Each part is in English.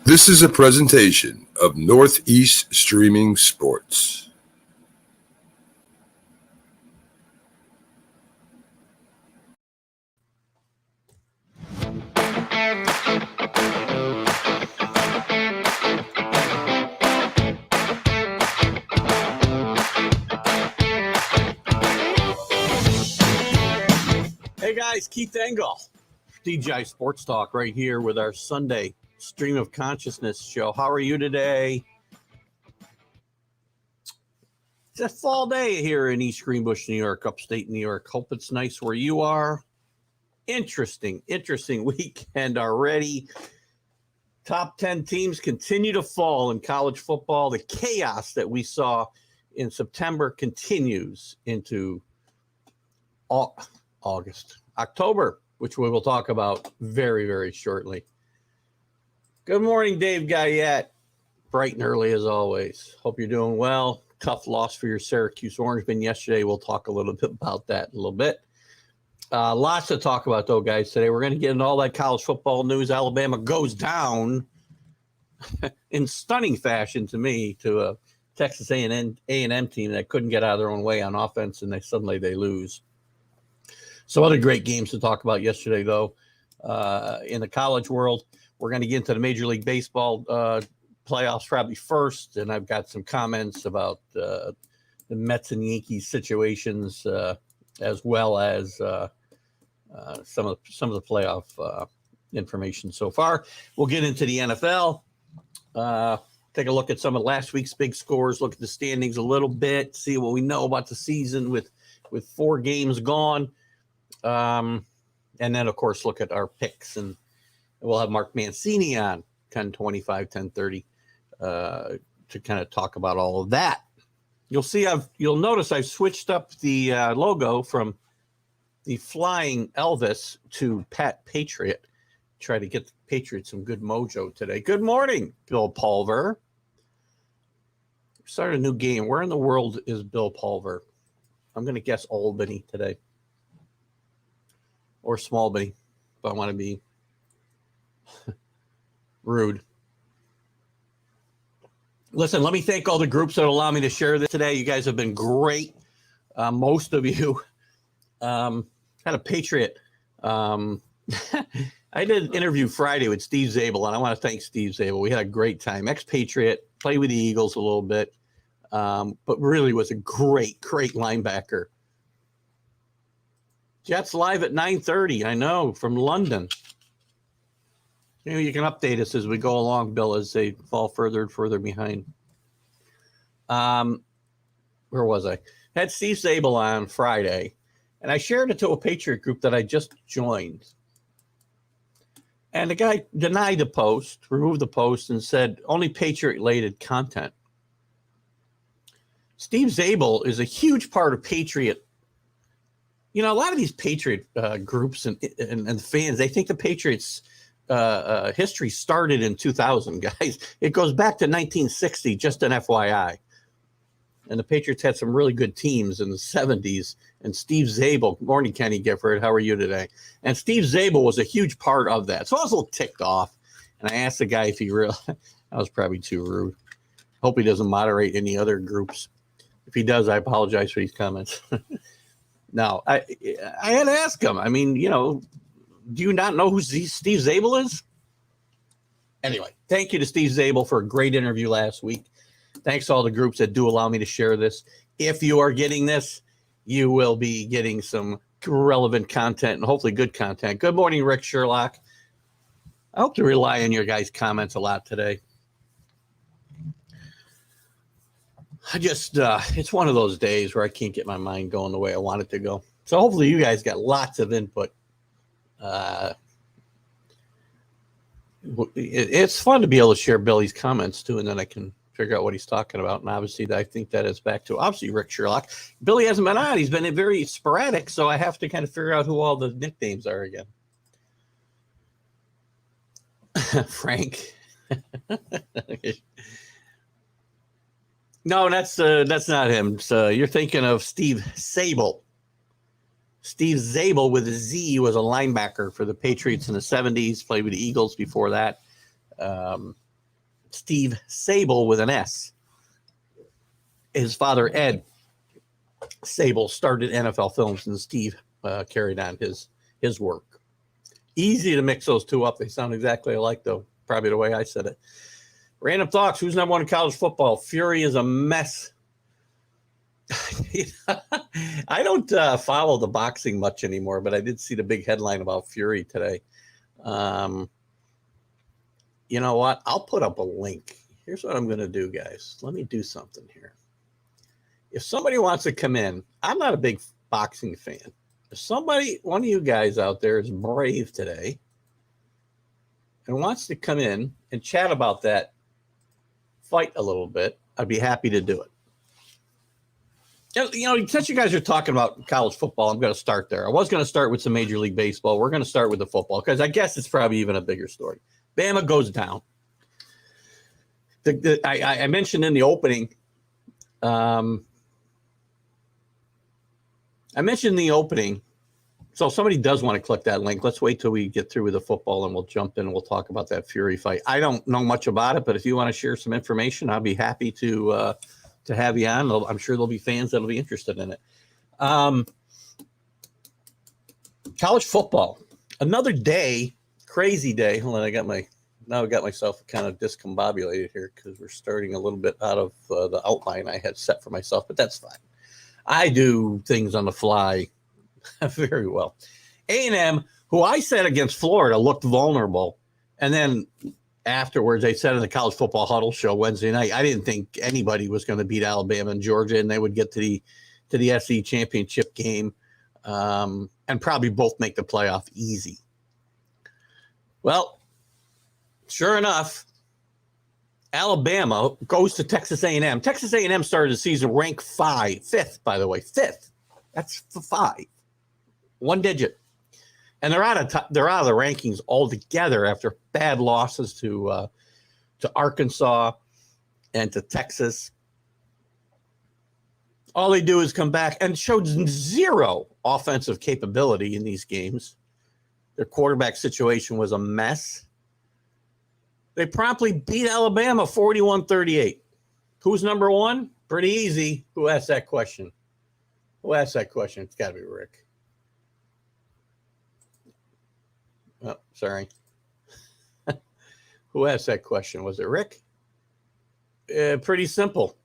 This is a presentation of Northeast Streaming Sports. Hey guys, Keith Engel, TGI Sports Talk right here with our Sunday Stream of Consciousness show. How are you today? It's a fall day here in East Greenbush, New York, upstate New York. Hope it's nice where you are. Interesting weekend already. Top 10 teams continue to fall in college football. The chaos that we saw in September continues into October, which we will talk about very, very shortly. Good morning, Dave Guyette. Bright and early as always. Hope you're doing well. Tough loss for your Syracuse Orangemen yesterday. We'll talk a little bit about that in a little bit. Lots to talk about, though, guys, today. We're going to get into all that college football news. Alabama goes down in stunning fashion to me to a Texas A&M team that couldn't get out of their own way on offense, and suddenly they lose. Some other great games to talk about yesterday, though, in the college world. We're going to get into the Major League Baseball playoffs probably first, and I've got some comments about the Mets and Yankees situations, as well as some of the playoff information so far. We'll get into the NFL. Take a look at some of last week's big scores. Look at the standings a little bit. See what we know about the season with 4 games gone. And then, of course, look at our picks, and we'll have Mark Mancini on 10:25, 10:30 to kind of talk about all of that. You'll notice I've switched up the logo from the Flying Elvis to Pat Patriot. Try to get the Patriots some good mojo today. Good morning, Bill Pulver. Started a new game. Where in the world is Bill Pulver? I'm going to guess Albany today. Or Smallbany, if I want to be rude. Listen, let me thank all the groups that allow me to share this today. You guys have been great. Most of you had a Patriot. I did an interview Friday with Steve Zabel, and I want to thank Steve Zabel. We had a great time. Ex-Patriot, played with the Eagles a little bit, but really was a great linebacker. Jets live at 9:30. I know, from London. You can update us as we go along, Bill, as they fall further and further behind. Where was I? Had Steve Zabel on Friday, and I shared it to a Patriot group that I just joined. And the guy denied the post, removed the post, and said only Patriot-related content. Steve Zabel is a huge part of Patriot. You know, a lot of these Patriot groups and fans, they think the Patriots history started in 2000, guys. It goes back to 1960, just an FYI. And the Patriots had some really good teams in the 70s. And Steve Zabel, good morning, Kenny Gifford. How are you today? And Steve Zabel was a huge part of that. So I was a little ticked off. And I asked the guy if he really, I was probably too rude. Hope he doesn't moderate any other groups. If he does, I apologize for these comments. No, I had to ask him. I mean, you know, do you not know who Steve Zabel is? Anyway, thank you to Steve Zabel for a great interview last week. Thanks to all the groups that do allow me to share this. If you are getting this, you will be getting some relevant content and hopefully good content. Good morning, Rick Sherlock. I hope to rely on your guys' comments a lot today. I just, it's one of those days where I can't get my mind going the way I want it to go. So hopefully you guys got lots of input. It's fun to be able to share Billy's comments too, and then I can figure out what he's talking about. And obviously, I think that is back to obviously Rick Sherlock. Billy hasn't been on; he's been very sporadic, so I have to kind of figure out who all the nicknames are again. Frank. No, that's not him. So you're thinking of Steve Zabel. Steve Zabel with a Z was a linebacker for the Patriots in the 70s, played with the Eagles before that. Steve Sable with an S. His father, Ed Sable, started NFL Films, and Steve carried on his work. Easy to mix those two up. They sound exactly alike, though, probably the way I said it. Random thoughts. Who's number one in college football? Fury is a mess. I don't follow the boxing much anymore, but I did see the big headline about Fury today. You know what? I'll put up a link. Here's what I'm going to do, guys. Let me do something here. If somebody wants to come in, I'm not a big boxing fan. If somebody, one of you guys out there is brave today and wants to come in and chat about that fight a little bit, I'd be happy to do it. You know, since you guys are talking about college football, I'm going to start there. I was going to start with some Major League Baseball. We're going to start with the football because I guess it's probably even a bigger story. Bama goes down. I mentioned in the opening, so if somebody does want to click that link, let's wait till we get through with the football and we'll jump in and we'll talk about that Fury fight. I don't know much about it, but if you want to share some information, I'll be happy to have you on. I'm sure there'll be fans that'll be interested in it. College football, another day, crazy day. Hold on, I got myself kind of discombobulated here because we're starting a little bit out of the outline I had set for myself, but that's fine. I do things on the fly very well. A&M, who I said against Florida looked vulnerable, and then afterwards they said in the college football huddle show Wednesday night, I didn't think anybody was going to beat Alabama and Georgia, and they would get to the SEC championship game and probably both make the playoff easy. Well, sure enough, Alabama goes to Texas A&M. Texas A&M started the season ranked fifth, by the way, fifth. That's 5, one digit, and they're out of the rankings altogether after bad losses to Arkansas and to Texas. All they do is come back and showed zero offensive capability in these games. Their quarterback situation was a mess. They promptly beat Alabama 41-38. Who's number one? Pretty easy. Who asked that question? It's got to be Rick. Oh, sorry. Who asked that question? Was it Rick? Pretty simple.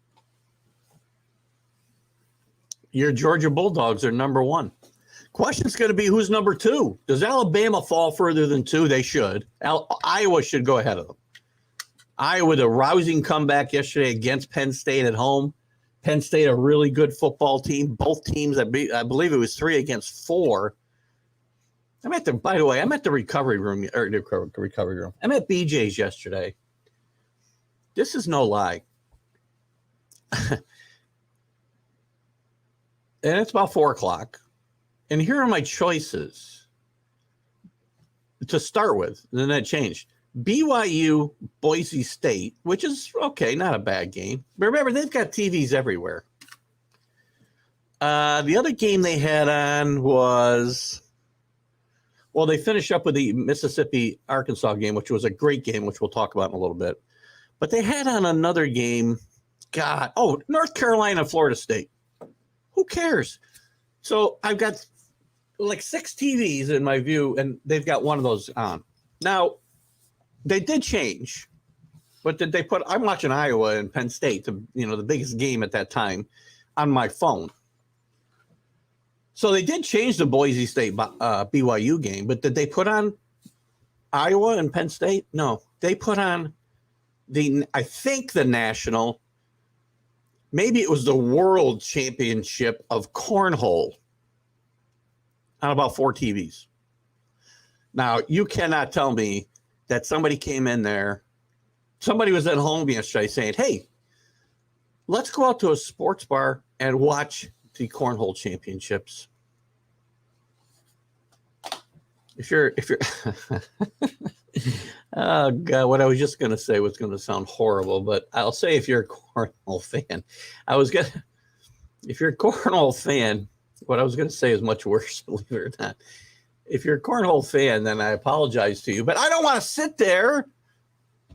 Your Georgia Bulldogs are number one. Question's going to be who's number 2. Does Alabama fall further than 2? They should. Iowa should go ahead of them. Iowa, a rousing comeback yesterday against Penn State at home. Penn State, a really good football team. Both teams, I believe it was 3 against 4. I'm at the recovery room, or the recovery room. I'm at BJ's yesterday. This is no lie. And it's about 4:00. And here are my choices to start with. And then that changed. BYU, Boise State, which is okay, not a bad game. But remember, they've got TVs everywhere. The other game they had on was, well, they finished up with the Mississippi-Arkansas game, which was a great game, which we'll talk about in a little bit. But they had on another game, North Carolina, Florida State. Who cares? So I've got like 6 TVs in my view, and they've got one of those on. Now, they did change, but did they put? I'm watching Iowa and Penn State, the biggest game at that time, on my phone. So they did change the Boise State BYU game, but did they put on Iowa and Penn State? No, they put on I think the national. Maybe it was the World Championship of Cornhole on about 4 TVs. Now, you cannot tell me that somebody came in there, somebody was at home yesterday saying, hey, let's go out to a sports bar and watch the Cornhole Championships. If you're oh God, what I was just going to say was going to sound horrible, but I'll say if you're a Cornhole fan, if you're a Cornhole fan, what I was going to say is much worse, believe it or not. If you're a Cornhole fan, then I apologize to you, but I don't want to sit there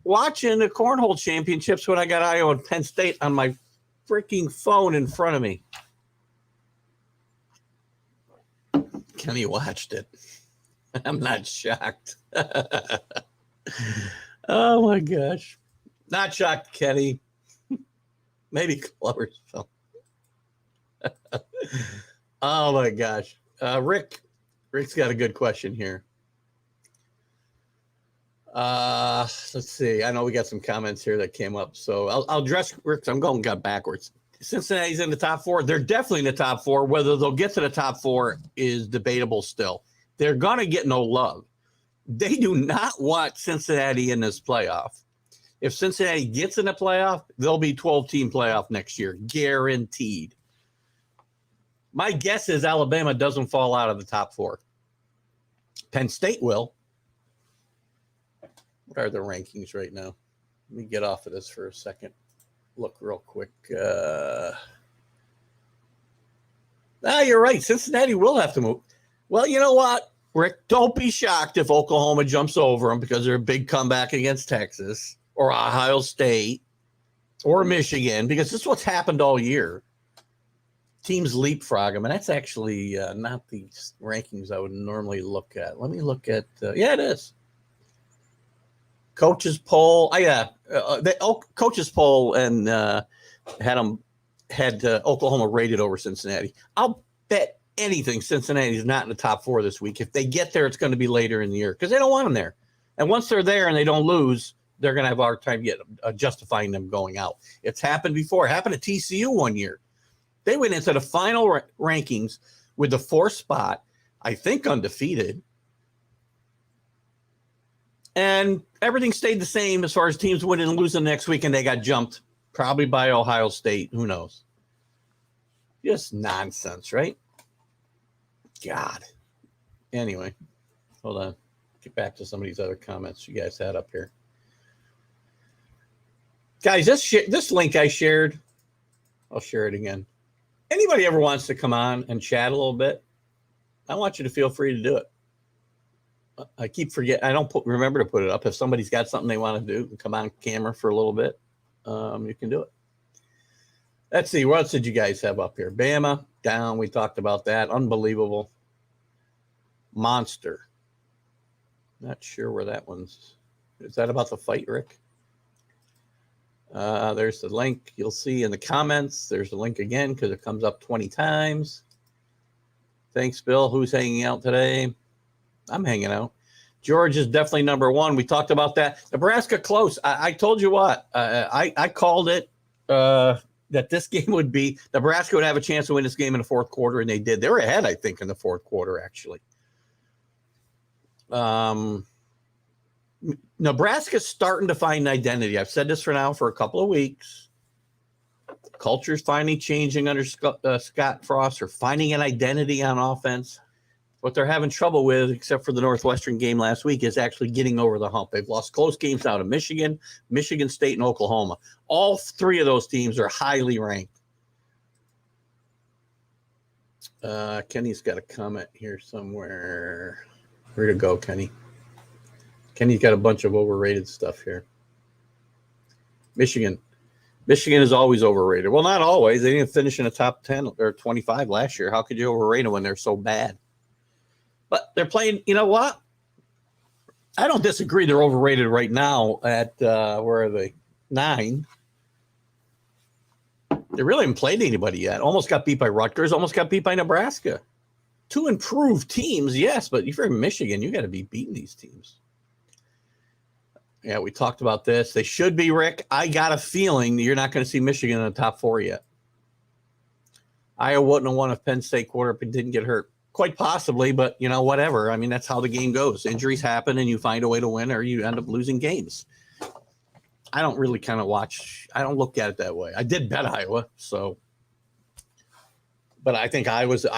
watching the Cornhole Championships when I got Iowa and Penn State on my freaking phone in front of me. Kenny watched it. I'm not shocked. Oh, my gosh. Not shocked, Kenny. Maybe close. Oh, my gosh. Rick's got a good question here. Let's see. I know we got some comments here that came up, so I'll address Rick's. I'm going backwards. Cincinnati's in the top 4. They're definitely in the top 4. Whether they'll get to the top 4 is debatable still. They're going to get no love. They do not want Cincinnati in this playoff. If Cincinnati gets in the playoff, they'll be 12-team playoff next year, guaranteed. My guess is Alabama doesn't fall out of the top 4. Penn State will. What are the rankings right now? Let me get off of this for a second. Look real quick. You're right. Cincinnati will have to move. Well, you know what, Rick? Don't be shocked if Oklahoma jumps over them because they're a big comeback against Texas or Ohio State or Michigan, because this is what's happened all year. Teams leapfrog them, and that's actually not the rankings I would normally look at. Let me look at it is. Coaches poll. Coaches poll and had Oklahoma rated over Cincinnati. I'll bet anything Cincinnati's not in the top 4 this week. If they get there, it's going to be later in the year because they don't want them there. And once they're there and they don't lose, they're going to have a hard time justifying them going out. It's happened before. It happened at TCU one year. They went into the final rankings with the 4th spot, I think undefeated. And everything stayed the same as far as teams winning and losing next week, and they got jumped probably by Ohio State. Who knows? Just nonsense, right? God. Anyway, hold on. Get back to some of these other comments you guys had up here. Guys, this link I shared, I'll share it again. Anybody ever wants to come on and chat a little bit, I want you to feel free to do it. I keep forgetting. I don't remember to put it up. If somebody's got something they want to do and come on camera for a little bit, you can do it. Let's see. What else did you guys have up here? Bama down. We talked about that. Unbelievable. Monster. Not sure where that one's. Is that about the fight, Rick? There's the link. You'll see in the comments. There's the link again because it comes up 20 times. Thanks, Bill. Who's hanging out today? I'm hanging out. George is definitely number 1. We talked about that. Nebraska close. I told you what. I called it that this game would be Nebraska would have a chance to win this game in the 4th quarter, and they did. They were ahead, I think, in the 4th quarter, actually. Nebraska's starting to find an identity. I've said this for a couple of weeks. Culture's finally changing under Scott Frost. They're finding an identity on offense. What they're having trouble with, except for the Northwestern game last week, is actually getting over the hump. They've lost close games now to Michigan, Michigan State, and Oklahoma. All 3 of those teams are highly ranked. Kenny's got a comment here somewhere. Where to go, Kenny? Kenny's got a bunch of overrated stuff here. Michigan is always overrated. Well, not always. They didn't finish in the top 10 or 25 last year. How could you overrate them when they're so bad? But they're playing, you know what? I don't disagree. They're overrated right now at, where are they? 9. They really haven't played anybody yet. Almost got beat by Rutgers. Almost got beat by Nebraska. 2 improved teams, yes. But if you're in Michigan, you got to be beating these teams. Yeah, we talked about this. They should be, Rick. I got a feeling that you're not going to see Michigan in the top 4 yet. Iowa wouldn't have won if Penn State quarterback didn't get hurt. Quite possibly, but, whatever. I mean, that's how the game goes. Injuries happen, and you find a way to win, or you end up losing games. I don't really kind of watch. I don't look at it that way. I did bet Iowa, so. But I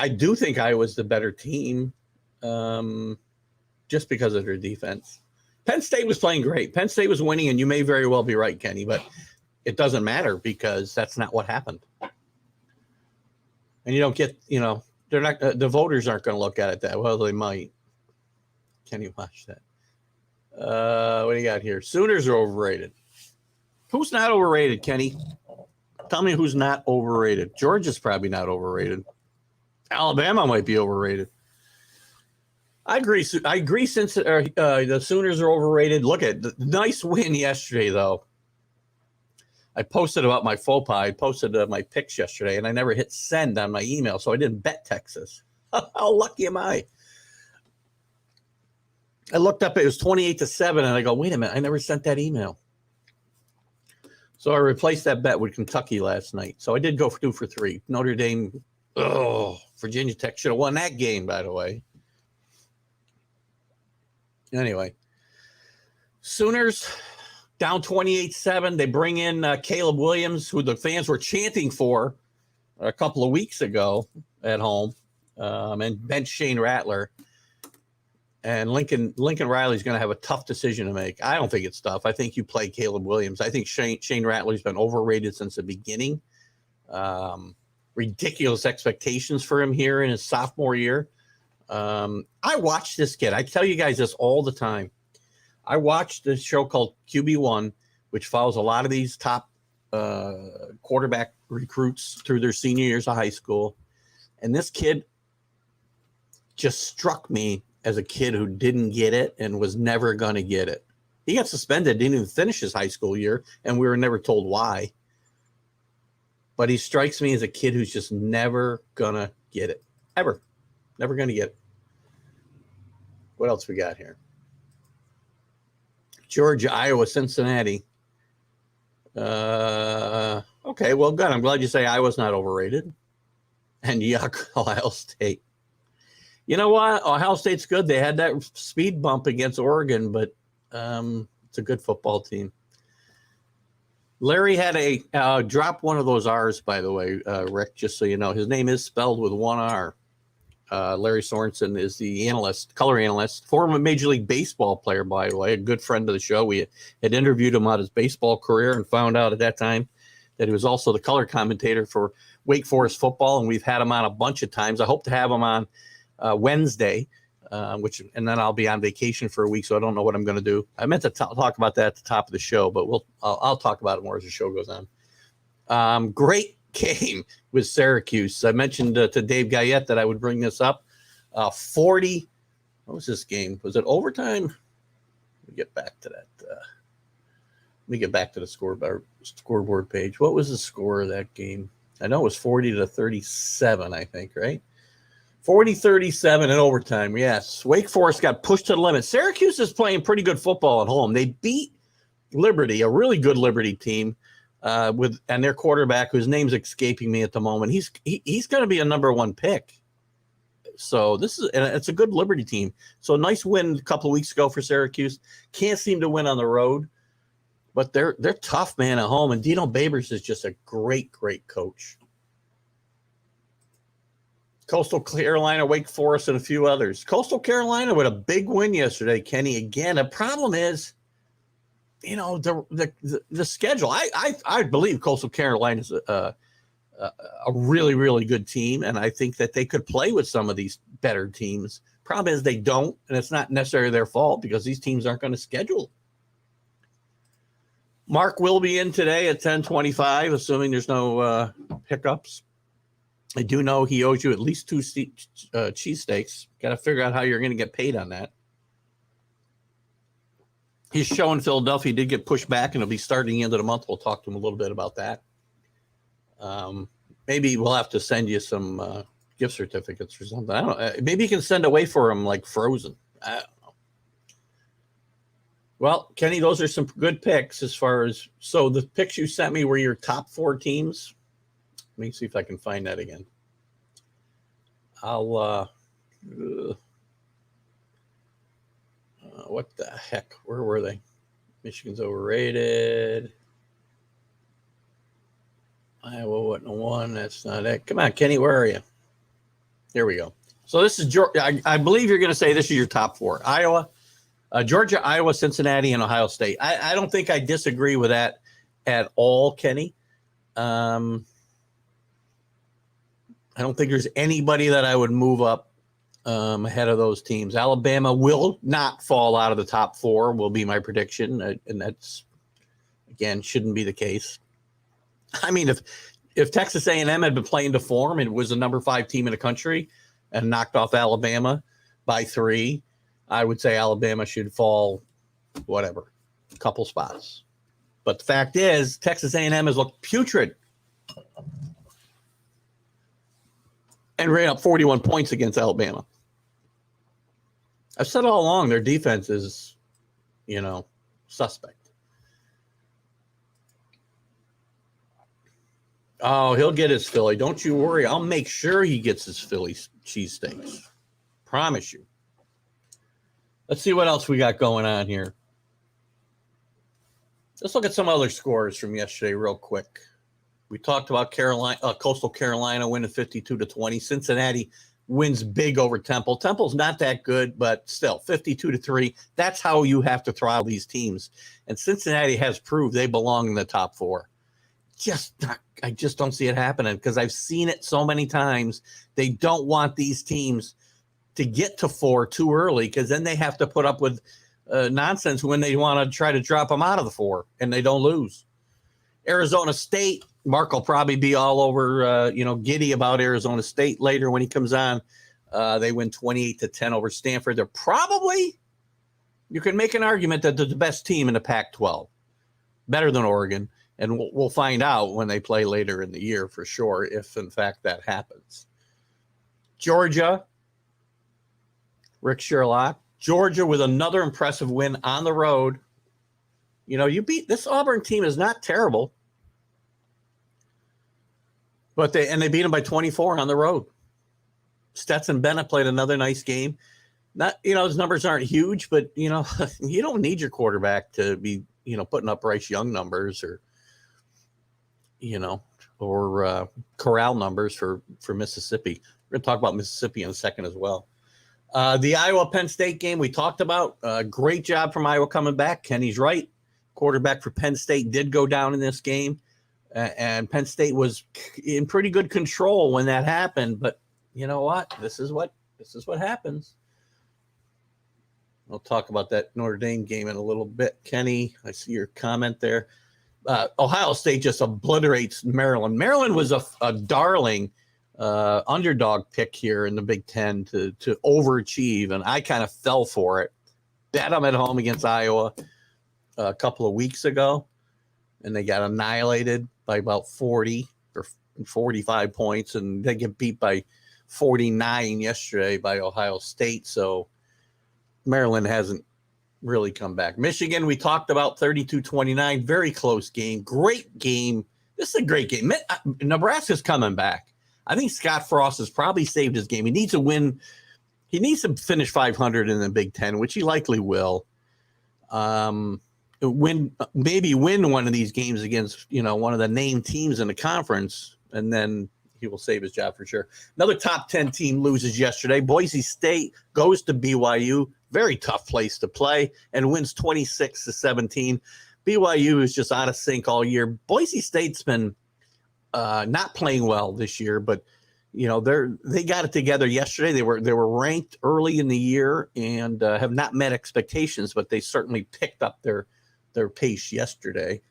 do think Iowa's the better team just because of their defense. Penn State was playing great. Penn State was winning, and you may very well be right, Kenny, but it doesn't matter because that's not what happened. And you don't get, they're not. The voters aren't going to look at it that well. They might. Can you watch that? What do you got here? Sooners are overrated. Who's not overrated, Kenny? Tell me who's not overrated. Georgia's probably not overrated. Alabama might be overrated. I agree. Since the Sooners are overrated. Look at the nice win yesterday, though. I posted about my faux pas. I posted my picks yesterday, and I never hit send on my email, so I didn't bet Texas. How lucky am I? I looked up, it was 28-7, and I go, wait a minute, I never sent that email. So I replaced that bet with Kentucky last night. So I did go for 2 for 3. Notre Dame, Virginia Tech should have won that game, by the way. Anyway, Sooners down 28-7. They bring in Caleb Williams, who the fans were chanting for a couple of weeks ago at home, and bench Shane Rattler. And Lincoln Riley's going to have a tough decision to make. I don't think it's tough. I think you play Caleb Williams. I think Shane Rattler's been overrated since the beginning. Ridiculous expectations for him here in his sophomore year. I watch this kid. I tell you guys this all the time. I watched this show called QB1, which follows a lot of these top quarterback recruits through their senior years of high school. And this kid just struck me as a kid who didn't get it and was never going to get it. He got suspended, didn't even finish his high school year, and we were never told why. But he strikes me as a kid who's just never going to get it. Ever. Never going to get it. What else we got here? Georgia, Iowa, Cincinnati. Okay, well, good. I'm glad you say Iowa's not overrated. And yuck, Ohio State. You know what? Ohio State's good. They had that speed bump against Oregon, but it's a good football team. Larry had a drop one of those R's, by the way, Rick, just so you know. His name is spelled with one R. Larry Sorensen is the analyst, color analyst, former Major League Baseball player, by the way, a good friend of the show. We had interviewed him about his baseball career and found out at that time that he was also the color commentator for Wake Forest football, and we've had him on a bunch of times. I hope to have him on Wednesday, and then I'll be on vacation for a week, so I don't know what I'm going to do. I meant to talk about that at the top of the show, but I'll talk about it more as the show goes on. Great game with Syracuse. I mentioned to Dave Guyette that I would bring this up. 40. What was this game? Was it overtime? Let me get back to that. Let me get back to the scoreboard page. What was the score of that game? I know it was 40-37, I think, right? 40-37 in overtime, yes. Wake Forest got pushed to the limit. Syracuse is playing pretty good football at home. They beat Liberty, a really good Liberty team, and their quarterback, whose name's escaping me at the moment. He's going to be a number one pick. So it's a good Liberty team. So a nice win a couple of weeks ago for Syracuse. Can't seem to win on the road, but they're tough, man, at home. And Dino Babers is just a great, great coach. Coastal Carolina, Wake Forest, and a few others. Coastal Carolina with a big win yesterday, Kenny. Again, the problem is, the schedule. I believe Coastal Carolina is a really, really good team, and I think that they could play with some of these better teams. Problem is they don't, and it's not necessarily their fault because these teams aren't going to schedule. Mark will be in today at 10:25, assuming there's no hiccups. I do know he owes you at least 2 cheesesteaks. Got to figure out how you're going to get paid on that. His show in Philadelphia did get pushed back, and it'll be starting the end of the month. We'll talk to him a little bit about that. Maybe we'll have to send you some gift certificates or something. I don't know. Maybe you can send away for him like frozen. I don't know. Well, Kenny, those are some good picks as far as – so the picks you sent me were your top 4 teams. Let me see if I can find that again. What the heck? Where were they? Michigan's overrated. Iowa wasn't a 1. That's not it. Come on, Kenny, where are you? Here we go. So this is Georgia. I believe you're going to say this is your top 4. Iowa, Georgia, Iowa, Cincinnati, and Ohio State. I don't think I disagree with that at all, Kenny. I don't think there's anybody that I would move up ahead of those teams. Alabama will not fall out of the top 4, will be my prediction. And that's, again, shouldn't be the case. I mean, if Texas A&M had been playing to form and was the number 5 team in the country and knocked off Alabama by 3, I would say Alabama should fall, whatever, a couple spots. But the fact is, Texas A&M has looked putrid and ran up 41 points against Alabama. I've said all along their defense is, suspect. Oh, he'll get his Philly. Don't you worry. I'll make sure he gets his Philly cheesesteaks. Promise you. Let's see what else we got going on here. Let's look at some other scores from yesterday real quick. We talked about Coastal Carolina winning 52-20. Cincinnati wins big over Temple. Temple's not that good, but still 52-3. That's how you have to throttle these teams. And Cincinnati has proved they belong in the top 4. I just don't see it happening because I've seen it so many times. They don't want these teams to get to 4 too early because then they have to put up with nonsense when they want to try to drop them out of the 4 and they don't lose. Arizona State, Mark will probably be all over, giddy about Arizona State later when he comes on. They win 28-10 over Stanford. They're probably, you can make an argument that they're the best team in the Pac-12, better than Oregon. And we'll find out when they play later in the year for sure, if in fact that happens. Georgia, Rick Sherlock. Georgia with another impressive win on the road. You beat this Auburn team is not terrible. But they beat them by 24 on the road. Stetson Bennett played another nice game. Not, his numbers aren't huge, but you don't need your quarterback to be, putting up Bryce Young numbers or Corral numbers for Mississippi. We're going to talk about Mississippi in a second as well. The Iowa-Penn State game we talked about. Great job from Iowa coming back. Kenny's right. Quarterback for Penn State did go down in this game. And Penn State was in pretty good control when that happened. But you know what? This is what happens. We'll talk about that Notre Dame game in a little bit. Kenny, I see your comment there. Ohio State just obliterates Maryland. Maryland was a darling underdog pick here in the Big Ten to overachieve, and I kind of fell for it. Bet them at home against Iowa a couple of weeks ago, and they got annihilated by about 40 or 45 points, and they get beat by 49 yesterday by Ohio State. So Maryland hasn't really come back. Michigan, we talked about 32-29, very close game. Great game. This is a great game. Nebraska's coming back. I think Scott Frost has probably saved his game. He needs to win. He needs to finish 500 in the Big Ten, which he likely will. Win one of these games against, one of the named teams in the conference, and then he will save his job for sure. Another top 10 team loses yesterday. Boise State goes to BYU. Very tough place to play, and wins 26-17. BYU is just out of sync all year. Boise State's been not playing well this year, but they got it together yesterday. They were ranked early in the year and have not met expectations, but they certainly picked up their pace yesterday.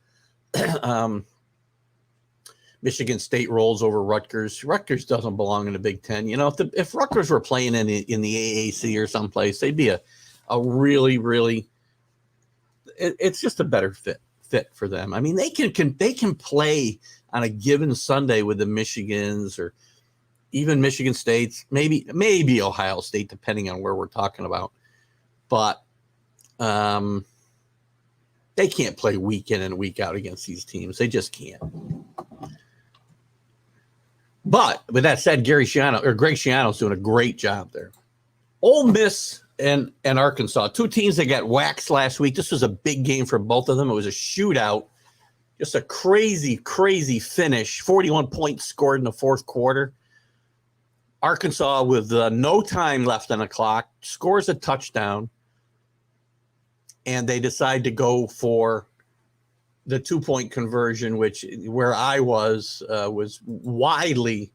Michigan State rolls over Rutgers. Rutgers doesn't belong in the Big Ten. If Rutgers were playing in the AAC or someplace, they'd be a really, really. It's just a better fit for them. I mean, they can play on a given Sunday with the Michigans or even Michigan States, maybe Ohio State, depending on where we're talking about. But they can't play week in and week out against these teams. They just can't. But with that said, Greg Schiano's doing a great job there. Ole Miss and Arkansas, two teams that got waxed last week. This was a big game for both of them. It was a shootout. Just a crazy, crazy finish. 41 points scored in the fourth quarter. Arkansas, with no time left on the clock, scores a touchdown. And they decide to go for the 2-point conversion, which where I was widely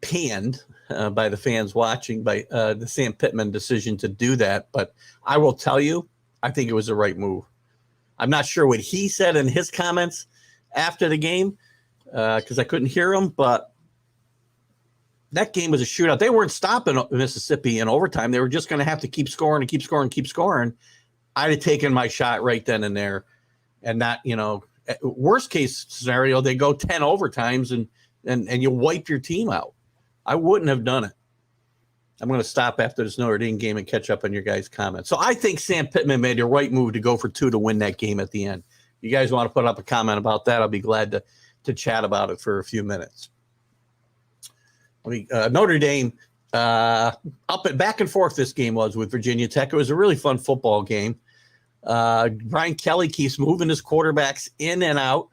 panned by the fans watching by the Sam Pittman decision to do that. But I will tell you, I think it was the right move. I'm not sure what he said in his comments after the game because I couldn't hear him, but that game was a shootout. They weren't stopping Mississippi in overtime. They were just going to have to keep scoring and keep scoring, keep scoring. I'd have taken my shot right then and there and not, worst case scenario, they go 10 overtimes and you wipe your team out. I wouldn't have done it. I'm going to stop after this Notre Dame game and catch up on your guys' comments. So I think Sam Pittman made the right move to go for 2 to win that game at the end. You guys want to put up a comment about that? I'll be glad to chat about it for a few minutes. Notre Dame, up and back and forth this game was with Virginia Tech. It was a really fun football game. Brian Kelly keeps moving his quarterbacks in and out.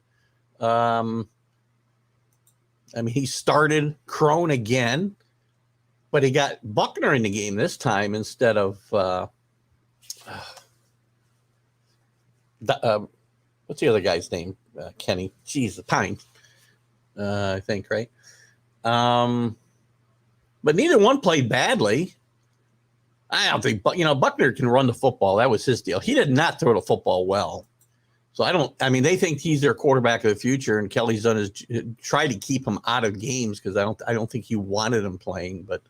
He started Crone again, but he got Buckner in the game this time instead of what's the other guy's name? Kenny. Jeez, Pine. I think, right? But neither one played badly. I don't think, Buckner can run the football. That was his deal. He did not throw the football well. So they think he's their quarterback of the future, and Kelly's done his try to keep him out of games because I don't think he wanted him playing, but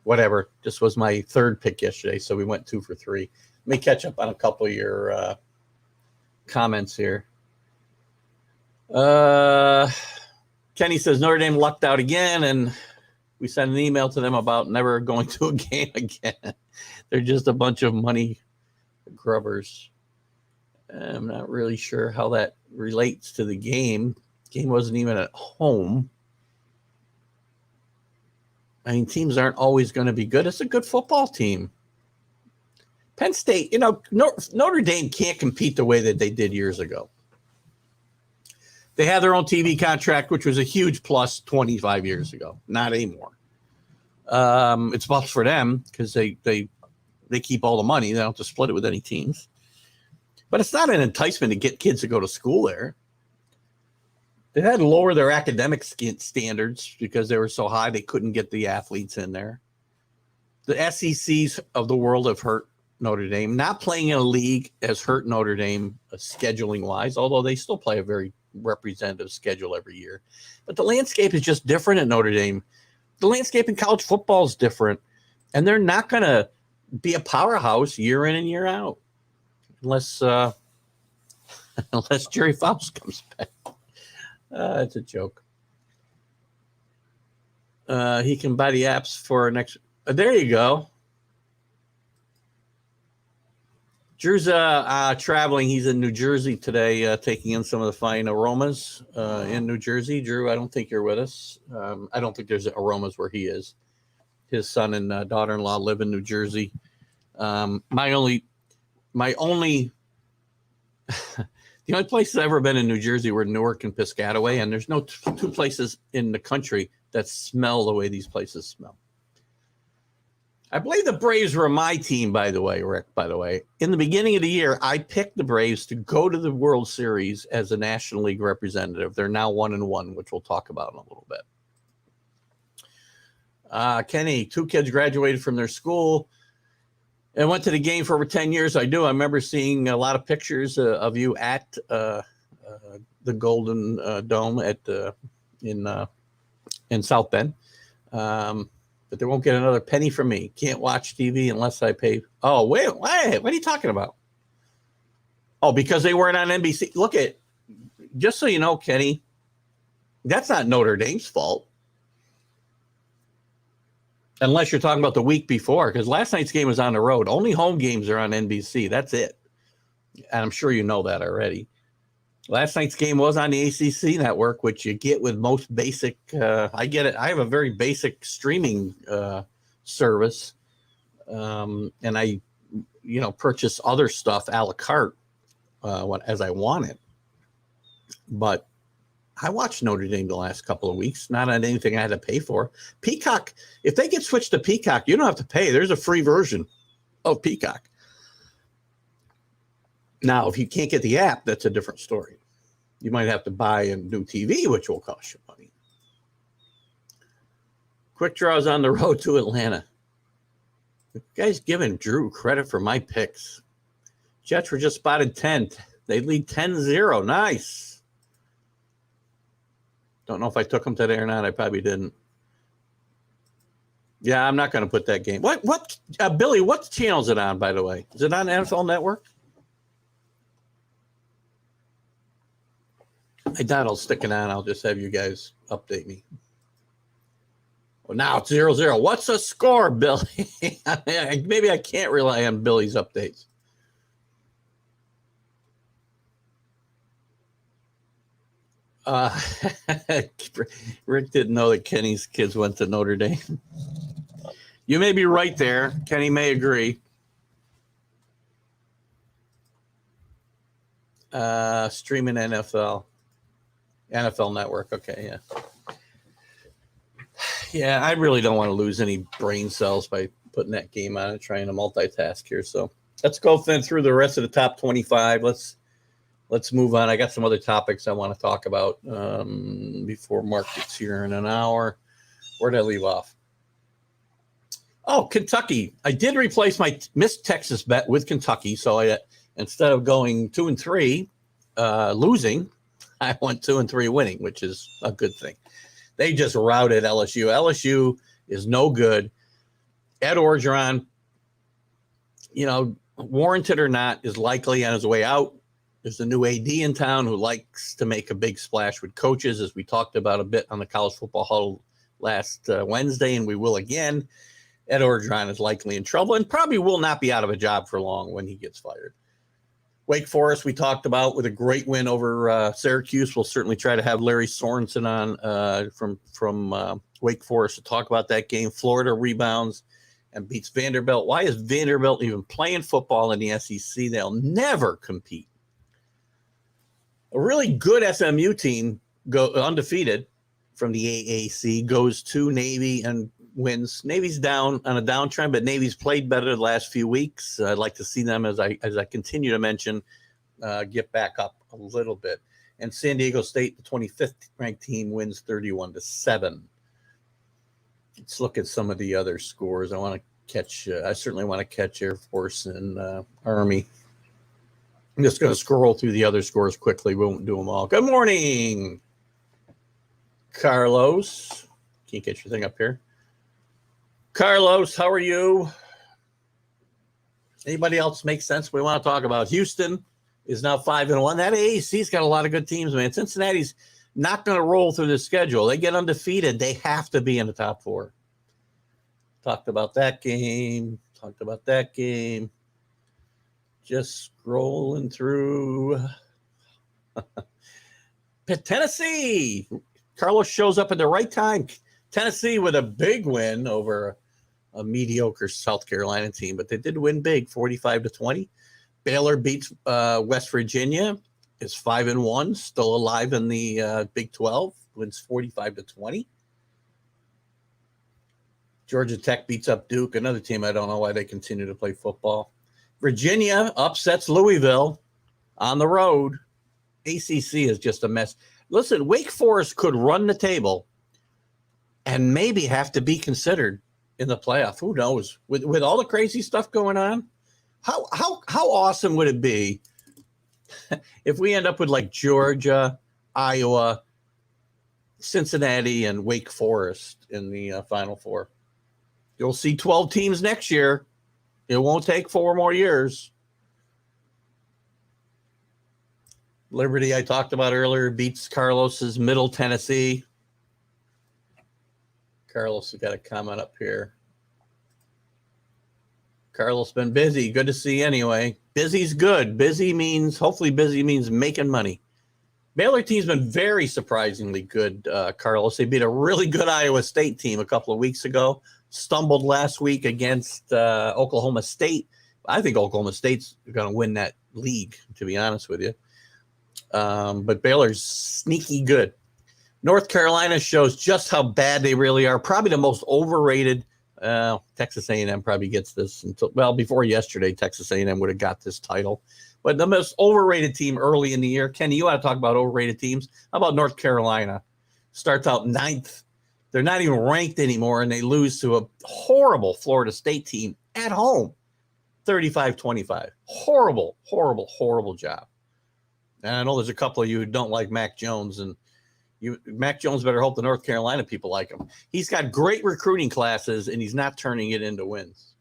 whatever. This was my third pick yesterday, so we went 2 for 3. Let me catch up on a couple of your comments here. Kenny says Notre Dame lucked out again, and we sent an email to them about never going to a game again. They're just a bunch of money grubbers. I'm not really sure how that relates to the game. Game wasn't even at home. Teams aren't always going to be good. It's a good football team. Penn State, Notre Dame can't compete the way that they did years ago. They had their own TV contract, which was a huge plus 25 years ago. Not anymore. It's plus for them because they keep all the money. They don't have to split it with any teams. But it's not an enticement to get kids to go to school there. They had to lower their academic standards because they were so high they couldn't get the athletes in there. The SECs of the world have hurt Notre Dame. Not playing in a league has hurt Notre Dame scheduling-wise, although they still play a very representative schedule every year. But the landscape is just different at Notre Dame. The landscape in college football is different, and they're not going to be a powerhouse year in and year out unless Jerry Faust comes back. It's a joke. He can buy the apps for next. There you go. Drew's traveling. He's in New Jersey today, taking in some of the fine aromas in New Jersey. Drew, I don't think you're with us. I don't think there's aromas where he is. His son and daughter-in-law live in New Jersey. My only the only places I've ever been in New Jersey were Newark and Piscataway, and there's no two places in the country that smell the way these places smell. I believe the Braves were my team, by the way, Rick, In the beginning of the year, I picked the Braves to go to the World Series as a National League representative. They're now 1-1, which we'll talk about in a little bit. Kenny, 2 kids graduated from their school and went to the game for over 10 years. I remember seeing a lot of pictures of you at the Golden Dome in South Bend. But they won't get another penny from me. Can't watch TV unless I pay. Oh, wait, what are you talking about? Oh, because they weren't on NBC. Look just so you know, Kenny, that's not Notre Dame's fault. Unless you're talking about the week before, because last night's game was on the road. Only home games are on NBC. That's it. And I'm sure you know that already. Last night's game was on the ACC network, which you get with most basic. I get it. I have a very basic streaming service, and I, purchase other stuff a la carte as I want it. But I watched Notre Dame the last couple of weeks, not on anything I had to pay for. Peacock, if they get switched to Peacock, you don't have to pay. There's a free version of Peacock. Now, if you can't get the app, that's a different story. You might have to buy a new TV, which will cost you money. Quick draws on the road to Atlanta. You guys giving Drew credit for my picks. Jets were just spotted 10. They lead 10-0. Nice. Don't know if I took them today or not. I probably didn't. Yeah, I'm not going to put that game. What, Billy, what channel is it on, by the way? Is it on NFL Network? I doubt I'll stick it on. I'll just have you guys update me. Well, now it's 0-0. What's the score, Billy? Maybe I can't rely on Billy's updates. Rick didn't know that Kenny's kids went to Notre Dame. You may be right there. Kenny may agree. Streaming NFL Network. Okay, yeah. Yeah, I really don't want to lose any brain cells by putting that game on and trying to multitask here. So let's go through the rest of the top 25. Let's move on. I got some other topics I want to talk about before Mark gets here in an hour. Where did I leave off? Oh, Kentucky. I did replace my missed Texas bet with Kentucky. So I instead of going 2-3 losing, I went 2-3 winning, which is a good thing. They just routed LSU. LSU is no good. Ed Orgeron, warranted or not, is likely on his way out. There's a new AD in town who likes to make a big splash with coaches, as we talked about a bit on the College Football Huddle last Wednesday, and we will again. Ed Orgeron is likely in trouble and probably will not be out of a job for long when he gets fired. Wake Forest, we talked about with a great win over Syracuse. We'll certainly try to have Larry Sorensen on from Wake Forest to talk about that game. Florida rebounds and beats Vanderbilt. Why is Vanderbilt even playing football in the SEC? They'll never compete. A really good SMU team, go undefeated from the AAC, goes to Navy and wins. Navy's down on a downtrend, but Navy's played better the last few weeks. I'd like to see them, as I continue to mention, get back up a little bit. And San Diego State, the 25th ranked team, wins 31-7. Let's look at some of the other scores. I certainly want to catch Air Force and Army. I'm just going to scroll through the other scores quickly. We won't do them all. Good morning, Carlos. Can you get your thing up here? Carlos, how are you? Anybody else make sense we want to talk about? Houston is now 5-1. That AAC's got a lot of good teams, man. Cincinnati's not going to roll through the schedule. They get undefeated. They have to be in the top 4. Talked about that game. Just scrolling through. Tennessee. Carlos shows up at the right time. Tennessee with a big win over a mediocre South Carolina team, but they did win big, 45-20. Baylor beats West Virginia, is 5-1, still alive in the Big 12, wins 45-20. Georgia Tech beats up Duke, another team I don't know why they continue to play football. Virginia upsets Louisville on the road. ACC is just a mess. Listen, Wake Forest could run the table and maybe have to be considered in the playoff. Who knows? With all the crazy stuff going on, how awesome would it be if we end up with like Georgia, Iowa, Cincinnati, and Wake Forest in the Final Four? You'll see 12 teams next year. It won't take 4 more years. Liberty, I talked about earlier, beats Carlos's Middle Tennessee. Carlos has got a comment up here. Carlos been busy. Good to see anyway. Busy's good. Hopefully busy means making money. Baylor team's been very surprisingly good, Carlos. They beat a really good Iowa State team a couple of weeks ago. Stumbled last week against Oklahoma State. I think Oklahoma State's going to win that league, to be honest with you. But Baylor's sneaky good. North Carolina shows just how bad they really are. Probably the most overrated. Texas A&M probably gets this before yesterday. Texas A&M would have got this title, but the most overrated team early in the year. Kenny, you want to talk about overrated teams? How about North Carolina? Starts out 9th They're not even ranked anymore, and they lose to a horrible Florida State team at home, 35-25. Horrible, horrible, horrible job. And I know there's a couple of you who don't like Mac Jones, and Mac Jones better hope the North Carolina people like him. He's got great recruiting classes, and he's not turning it into wins.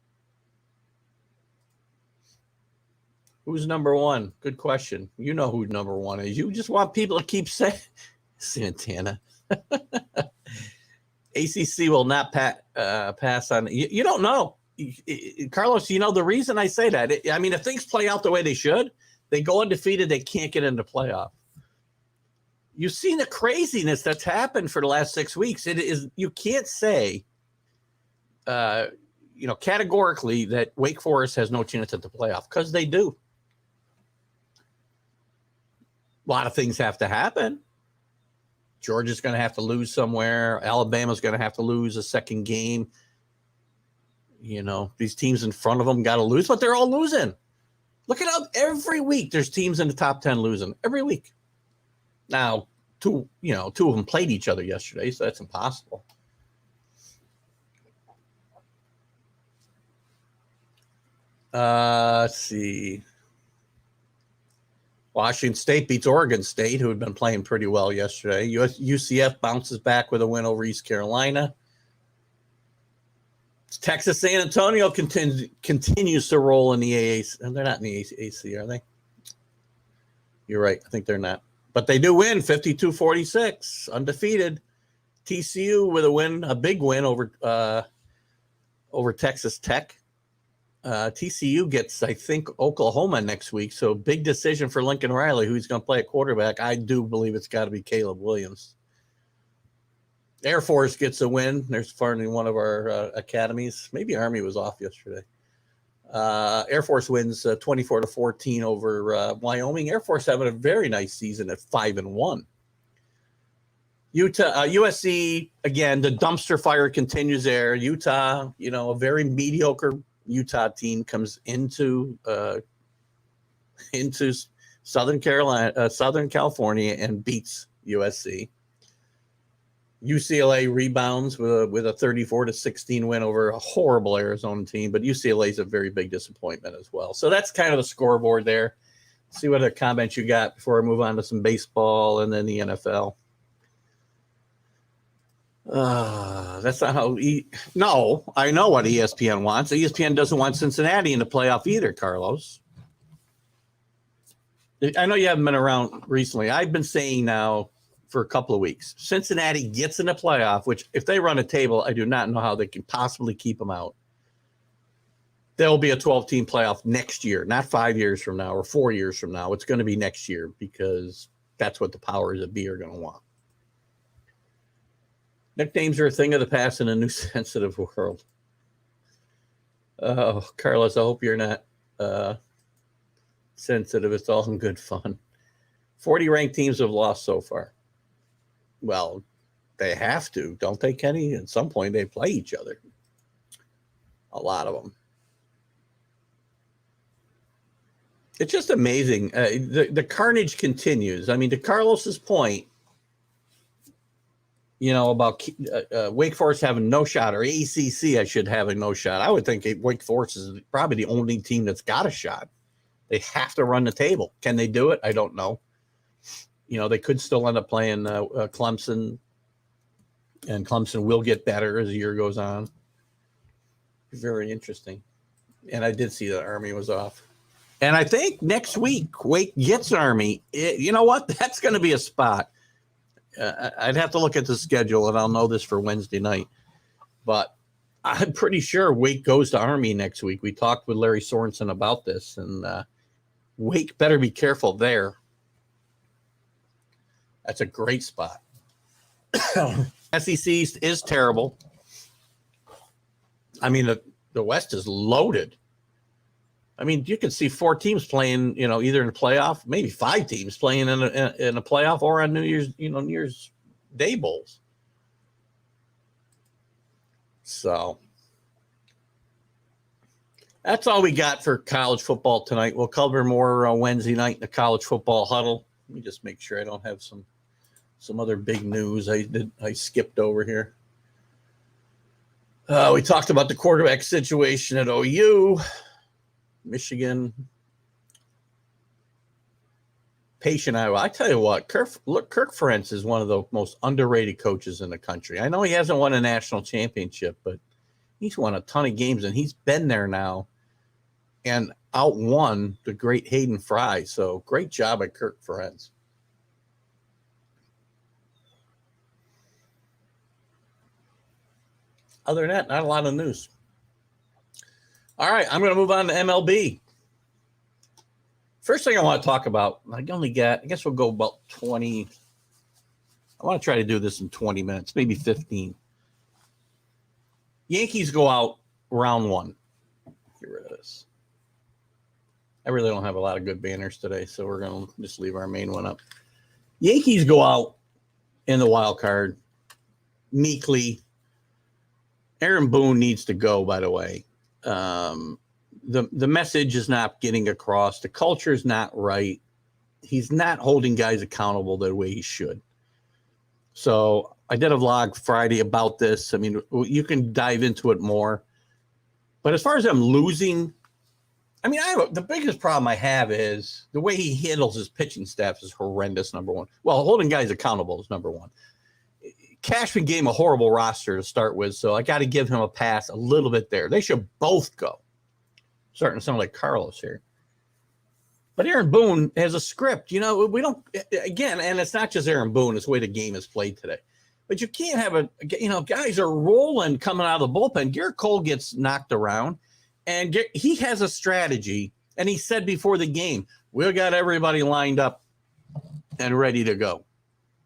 Who's number one? Good question. You know who number one is. You just want people to keep saying Santana. ACC will not pass on. You don't know. Carlos, you know, the reason I say that, I mean, if things play out the way they should, they go undefeated, they can't get into playoff. You've seen the craziness that's happened for the last 6 weeks. It is, you can't say, categorically that Wake Forest has no chance at the playoff, because they do. A lot of things have to happen. Georgia's going to have to lose somewhere. Alabama's going to have to lose a second game. You know, these teams in front of them got to lose, but they're all losing. Look at how every week there's teams in the top 10 losing every week. Now, two of them played each other yesterday, so that's impossible. Let's see. Washington State beats Oregon State, who had been playing pretty well yesterday. UCF bounces back with a win over East Carolina. Texas San Antonio continues to roll in the AAC. And they're not in the AAC, are they? You're right. I think they're not. But they do win 52-46, undefeated. TCU with a big win over Texas Tech. TCU gets, I think, Oklahoma next week. So big decision for Lincoln Riley, who he's going to play at quarterback. I do believe it's got to be Caleb Williams. Air Force gets a win. They're finally one of our academies. Maybe Army was off yesterday. Air Force wins 24-14 over Wyoming. Air Force having a very nice season at 5-1. USC, again, the dumpster fire continues there. Utah, a very mediocre Utah team comes into Southern California and beats USC. UCLA rebounds with a 34-16 win over a horrible Arizona team, but UCLA is a very big disappointment as well. So that's kind of the scoreboard there. See what other comments you got before I move on to some baseball and then the NFL. That's not how. No, I know what ESPN wants. ESPN doesn't want Cincinnati in the playoff either, Carlos. I know you haven't been around recently. I've been saying now for a couple of weeks, Cincinnati gets in the playoff, which if they run a table, I do not know how they can possibly keep them out. There'll be a 12-team playoff next year, not 5 years from now or 4 years from now. It's going to be next year because that's what the powers that be are going to want. Nicknames are a thing of the past in a new sensitive world. Oh, Carlos, I hope you're not sensitive. It's all in good fun. 40 ranked teams have lost so far. Well, they have to, don't they, Kenny? At some point, they play each other. A lot of them. It's just amazing. The carnage continues. I mean, to Carlos's point, about Wake Forest having no shot, or ACC, I should have a no shot. I would think Wake Forest is probably the only team that's got a shot. They have to run the table. Can they do it? I don't know. They could still end up playing Clemson, and Clemson will get better as the year goes on. Very interesting. And I did see that Army was off. And I think next week, Wake gets Army. You know what? That's going to be a spot. I'd have to look at the schedule, and I'll know this for Wednesday night. But I'm pretty sure Wake goes to Army next week. We talked with Larry Sorensen about this, and Wake better be careful there. That's a great spot. SEC is terrible. I mean, the West is loaded. I mean, you can see 4 teams playing, either in the playoff, maybe 5 teams playing in a playoff or on New Year's Day bowls. So that's all we got for college football tonight. We'll cover more Wednesday night in the college football huddle. Let me just make sure I don't have some other big news I skipped over here. We talked about the quarterback situation at OU, Michigan, patient Iowa. I tell you what, Kirk Ferentz is one of the most underrated coaches in the country. I know he hasn't won a national championship, but he's won a ton of games, and he's been there now and outwon the great Hayden Fry. So great job at Kirk Ferentz. Other than that, not a lot of news. All right, I'm going to move on to MLB. First thing I want to talk about, I guess we'll go about 20. I want to try to do this in 20 minutes, maybe 15. Yankees go out round one. Get rid of this. I really don't have a lot of good banners today, so we're going to just leave our main one up. Yankees go out in the wild card meekly. Aaron Boone needs to go, by the way. The message is not getting across. The culture is not right. He's not holding guys accountable the way he should. So I did a vlog Friday about this. I mean, you can dive into it more. But as far as them losing, I mean, the biggest problem I have is the way he handles his pitching staff is horrendous, number one. Well, holding guys accountable is number one. Cashman gave him a horrible roster to start with, so I got to give him a pass a little bit there. They should both go. Starting to sound like Carlos here. But Aaron Boone has a script. You know, we don't, again, and it's not just Aaron Boone, it's the way the game is played today. But you can't have guys are rolling coming out of the bullpen. Garrett Cole gets knocked around, and he has a strategy, and he said before the game, we got everybody lined up and ready to go.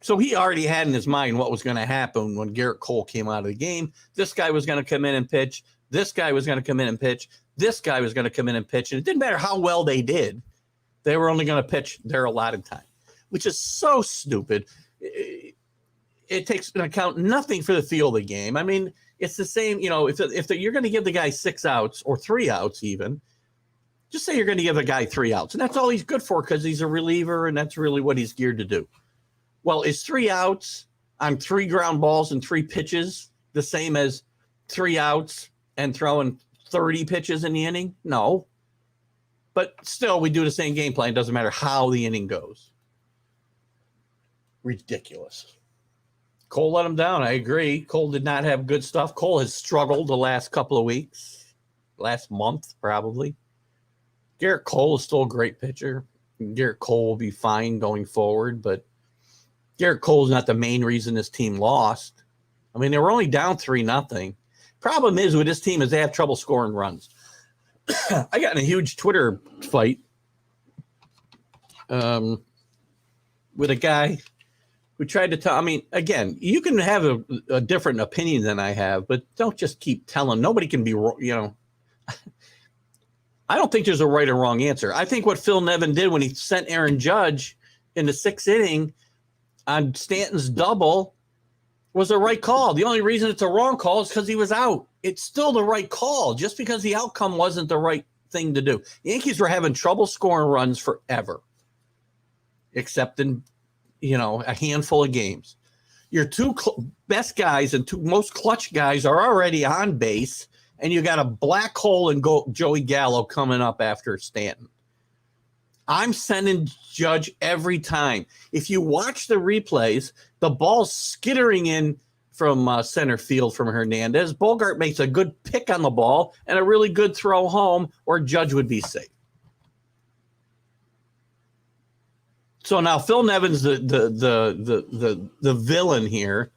So he already had in his mind what was going to happen when Garrett Cole came out of the game. This guy was going to come in and pitch. This guy was going to come in and pitch. This guy was going to come in and pitch. And it didn't matter how well they did. They were only going to pitch their allotted time, which is so stupid. It takes into account nothing for the feel of the game. I mean, it's the same, if you're going to give the guy 6 outs or 3 outs even, just say you're going to give a guy 3 outs. And that's all he's good for because he's a reliever and that's really what he's geared to do. Well, is 3 outs on 3 ground balls and 3 pitches the same as 3 outs and throwing 30 pitches in the inning? No. But still, we do the same game plan. It doesn't matter how the inning goes. Ridiculous. Cole let him down. I agree. Cole did not have good stuff. Cole has struggled the last couple of weeks, last month probably. Garrett Cole is still a great pitcher. Garrett Cole will be fine going forward, but Garrett Cole's not the main reason this team lost. I mean, they were only down 3-0. Problem is with this team is they have trouble scoring runs. I got in a huge Twitter fight with a guy who tried to tell. I mean, again, you can have a different opinion than I have, but don't just keep telling. Nobody can be, I don't think there's a right or wrong answer. I think what Phil Nevin did when he sent Aaron Judge in the 6th inning on Stanton's double was the right call. The only reason it's a wrong call is because he was out. It's still the right call just because the outcome wasn't the right thing to do. The Yankees were having trouble scoring runs forever, except in, a handful of games. Your 2 best guys and 2 most clutch guys are already on base, and you got a black hole and Joey Gallo coming up after Stanton. I'm sending Judge every time. If you watch the replays, the ball's skittering in from center field from Hernandez. Bogart makes a good pick on the ball and a really good throw home, or Judge would be safe. So now Phil Nevin's the villain here,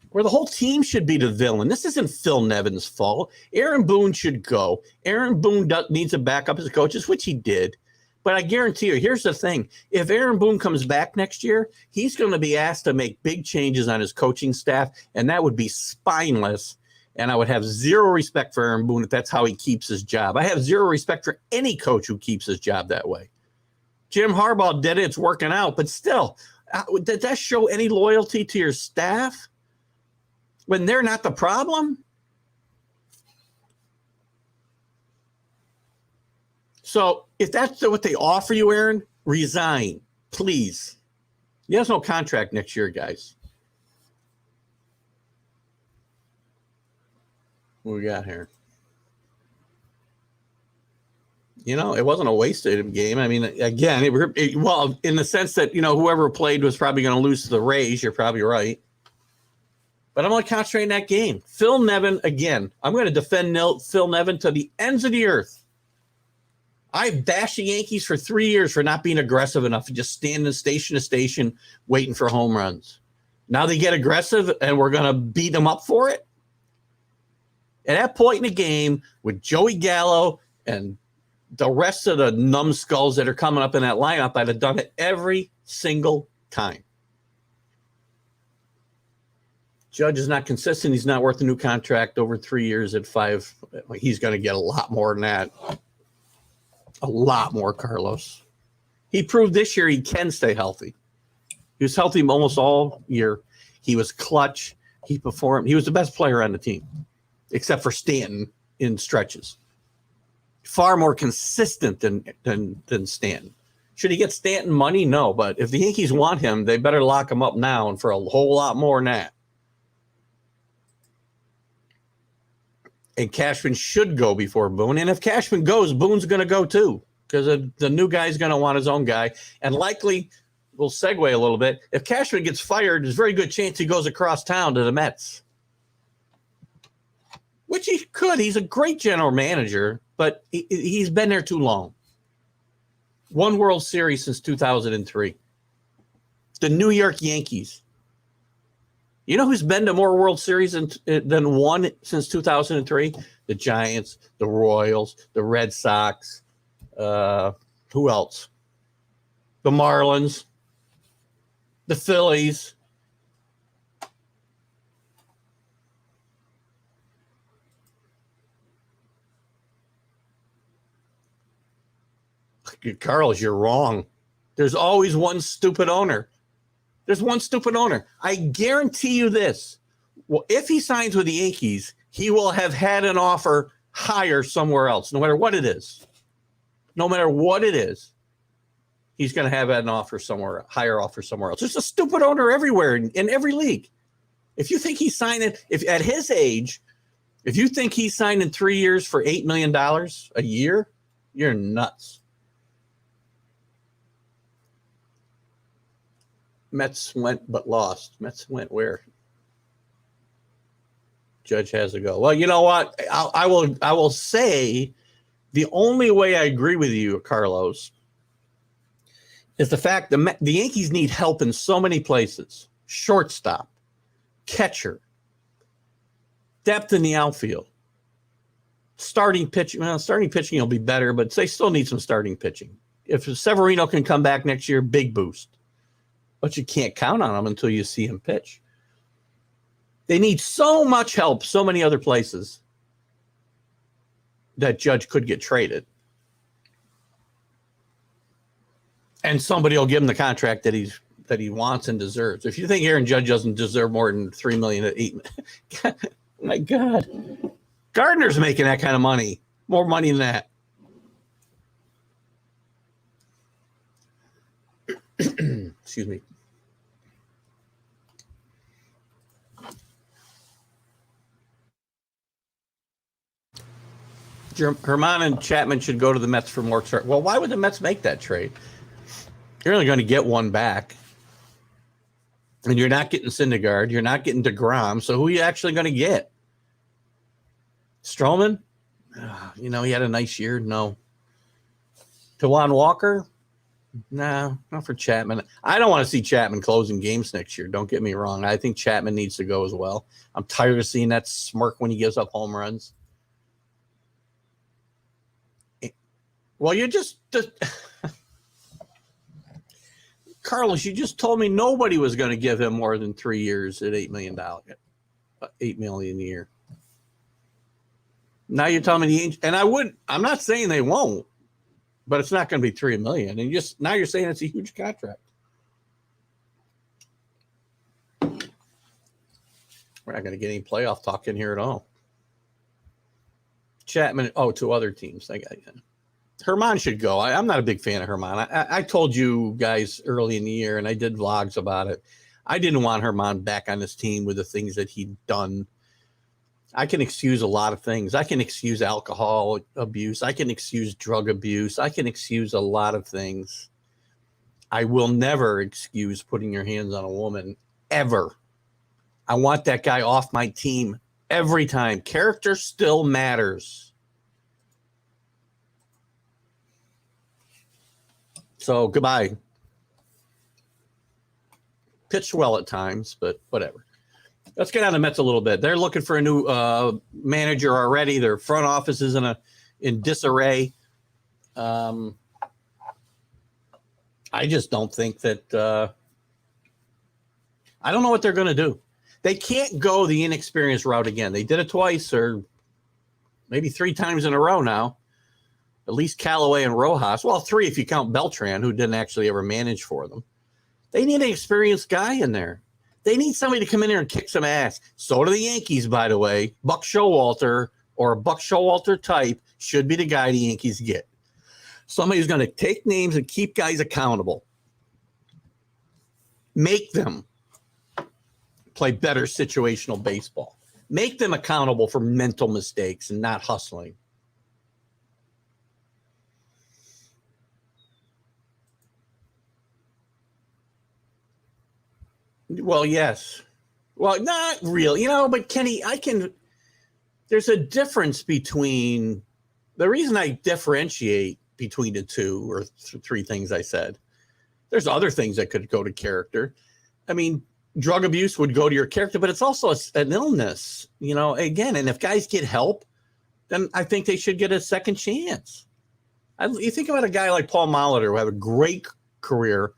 where the whole team should be the villain. This isn't Phil Nevin's fault. Aaron Boone should go. Aaron Boone needs a backup as a coach, which he did. But I guarantee you, here's the thing. If Aaron Boone comes back next year, he's going to be asked to make big changes on his coaching staff, and that would be spineless. And I would have zero respect for Aaron Boone if that's how he keeps his job. I have zero respect for any coach who keeps his job that way. Jim Harbaugh did it. It's working out. But still, does that show any loyalty to your staff when they're not the problem? So if that's what they offer you, Aaron, resign, please. He has no contract next year, guys. What we got here? You know, it wasn't a wasted game. I mean, again, well, in the sense that, you know, whoever played was probably going to lose to the Rays. You're probably right. But I'm going to concentrate in that game. Phil Nevin, again, I'm going to defend Phil Nevin to the ends of the earth. I've bashed the Yankees for 3 years for not being aggressive enough and just standing station to station waiting for home runs. Now they get aggressive and we're going to beat them up for it. At that point in the game, with Joey Gallo and the rest of the numbskulls that are coming up in that lineup, I'd have done it every single time. Judge is not consistent. He's not worth a new contract over 3 years at $5. He's going to get a lot more than that. A lot more, Carlos. He proved this year he can stay healthy. He was healthy almost all year. He was clutch. He performed. He was the best player on the team, except for Stanton in stretches. Far more consistent than Stanton. Should he get Stanton money? No, but if the Yankees want him, they better lock him up now and for a whole lot more than that. And Cashman should go before Boone. And if Cashman goes, Boone's going to go too, because the new guy's going to want his own guy. And likely, we'll segue a little bit, if Cashman gets fired, there's a very good chance he goes across town to the Mets. Which he could. He's a great general manager, but he's been there too long. One World Series since 2003. The New York Yankees. You know who's been to more World Series than one since 2003? The Giants, the Royals, the Red Sox. Who else? The Marlins, the Phillies. Carlos, you're wrong. There's always one stupid owner. There's one stupid owner. I guarantee you this. Well, if he signs with the Yankees, he will have had an offer higher somewhere else, no matter what it is. No matter what it is, he's going to have an offer somewhere, higher offer somewhere else. There's a stupid owner everywhere in every league. If you think he's signing, if at his age, if you think he's signing 3 years for $8 million a year, you're nuts. Mets went but lost. Mets went where? Judge has to go. Well, you know what? I will say the only way I agree with you, Carlos, is the fact that the Yankees need help in so many places. Shortstop, catcher, depth in the outfield, starting pitching. Well, starting pitching will be better, but they still need some starting pitching. If Severino can come back next year, big boost. But you can't count on him until you see him pitch. They need so much help, so many other places, that Judge could get traded. And somebody will give him the contract that he wants and deserves. If you think Aaron Judge doesn't deserve more than $3 million at $8 million, my God. Gardner's making that kind of money. More money than that. Excuse me. Herman and Chapman should go to the Mets for more. Well, why would the Mets make that trade? You're only going to get one back. And you're not getting Syndergaard. You're not getting DeGrom. So who are you actually going to get? Stroman? You know, he had a nice year. No. Tawan Walker? No, not for Chapman. I don't want to see Chapman closing games next year. Don't get me wrong. I think Chapman needs to go as well. I'm tired of seeing that smirk when he gives up home runs. Well, you just Carlos, you just told me nobody was going to give him more than 3 years at $8 million. $8 million a year. Now you're telling me I'm not saying they won't, but it's not going to be $3 million. And now you're saying it's a huge contract. We're not going to get any playoff talk in here at all. Chapman, to other teams. Herman should go. I'm not a big fan of Herman. I told you guys early in the year, and I did vlogs about it. I didn't want Herman back on this team with the things that he'd done. I can excuse a lot of things. I can excuse alcohol abuse. I can excuse drug abuse. I can excuse a lot of things. I will never excuse putting your hands on a woman, ever. I want that guy off my team every time. Character still matters. So, goodbye. Pitched well at times, but whatever. Let's get on the Mets a little bit. They're looking for a new manager already. Their front office is in disarray. I just don't think that I don't know what they're going to do. They can't go the inexperienced route again. They did it twice or maybe 3 times in a row now. At least Callaway and Rojas. Well, 3 if you count Beltran, who didn't actually ever manage for them. They need an experienced guy in there. They need somebody to come in there and kick some ass. So do the Yankees, by the way. Buck Showalter or a Buck Showalter type should be the guy the Yankees get. Somebody who's going to take names and keep guys accountable. Make them play better situational baseball. Make them accountable for mental mistakes and not hustling. Well, yes. Well, not really, but Kenny, there's a difference between the reason I differentiate between the 2 or 3 things I said. There's other things that could go to character. I mean, drug abuse would go to your character, but it's also an illness, again. And if guys get help, then I think they should get a second chance. You think about a guy like Paul Molitor, who had a great career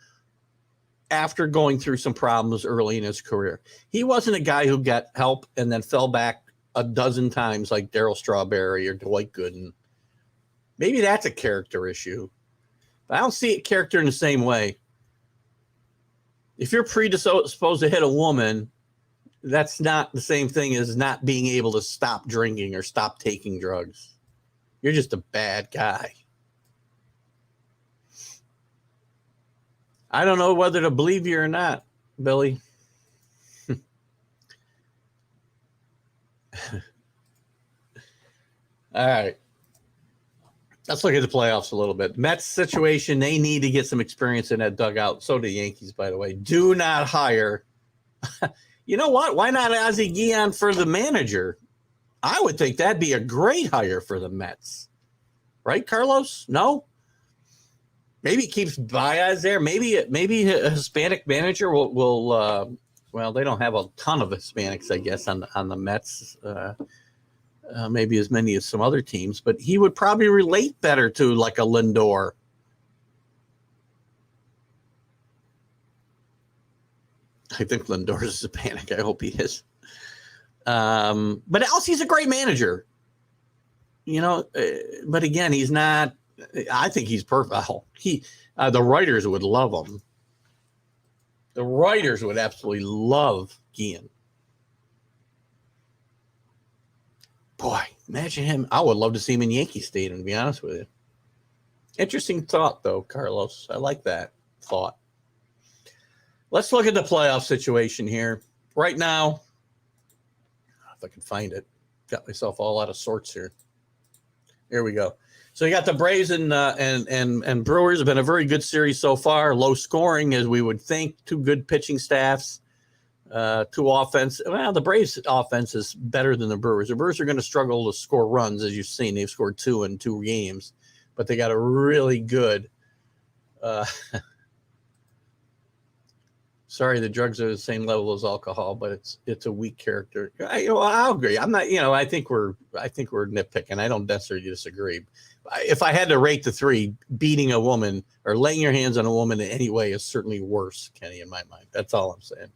after going through some problems early in his career. He wasn't a guy who got help and then fell back a dozen times like Darryl Strawberry or Dwight Gooden. Maybe that's a character issue. But I don't see it character in the same way. If you're predisposed to hit a woman, that's not the same thing as not being able to stop drinking or stop taking drugs. You're just a bad guy. I don't know whether to believe you or not, Billy. All right. Let's look at the playoffs a little bit. Mets situation, they need to get some experience in that dugout. So do the Yankees, by the way. Do not hire. You know what? Why not Ozzie Guillen for the manager? I would think that'd be a great hire for the Mets. Right, Carlos? No? Maybe it keeps Baez there. Maybe a Hispanic manager will well, they don't have a ton of Hispanics, I guess, on the Mets. Maybe as many as some other teams, but he would probably relate better to like a Lindor. I think Lindor is Hispanic. I hope he is. But else he's a great manager. But again, he's not. I think he's perfect. The writers would love him. The writers would absolutely love Guillen. Boy, imagine him. I would love to see him in Yankee Stadium, to be honest with you. Interesting thought, though, Carlos. I like that thought. Let's look at the playoff situation here. Right now, if I can find it, got myself all out of sorts here. Here we go. So you got the Braves and Brewers. Have been a very good series so far. Low scoring, as we would think. 2 good pitching staffs. 2 offense. Well, the Braves offense is better than the Brewers. The Brewers are going to struggle to score runs, as you've seen. They've scored 2 in 2 games, but they got a really good. Sorry, the drugs are the same level as alcohol, but it's a weak character. I'll agree. I'm not. I think we're nitpicking. I don't necessarily disagree. If I had to rate the 3, beating a woman or laying your hands on a woman in any way is certainly worse, Kenny, in my mind. That's all I'm saying.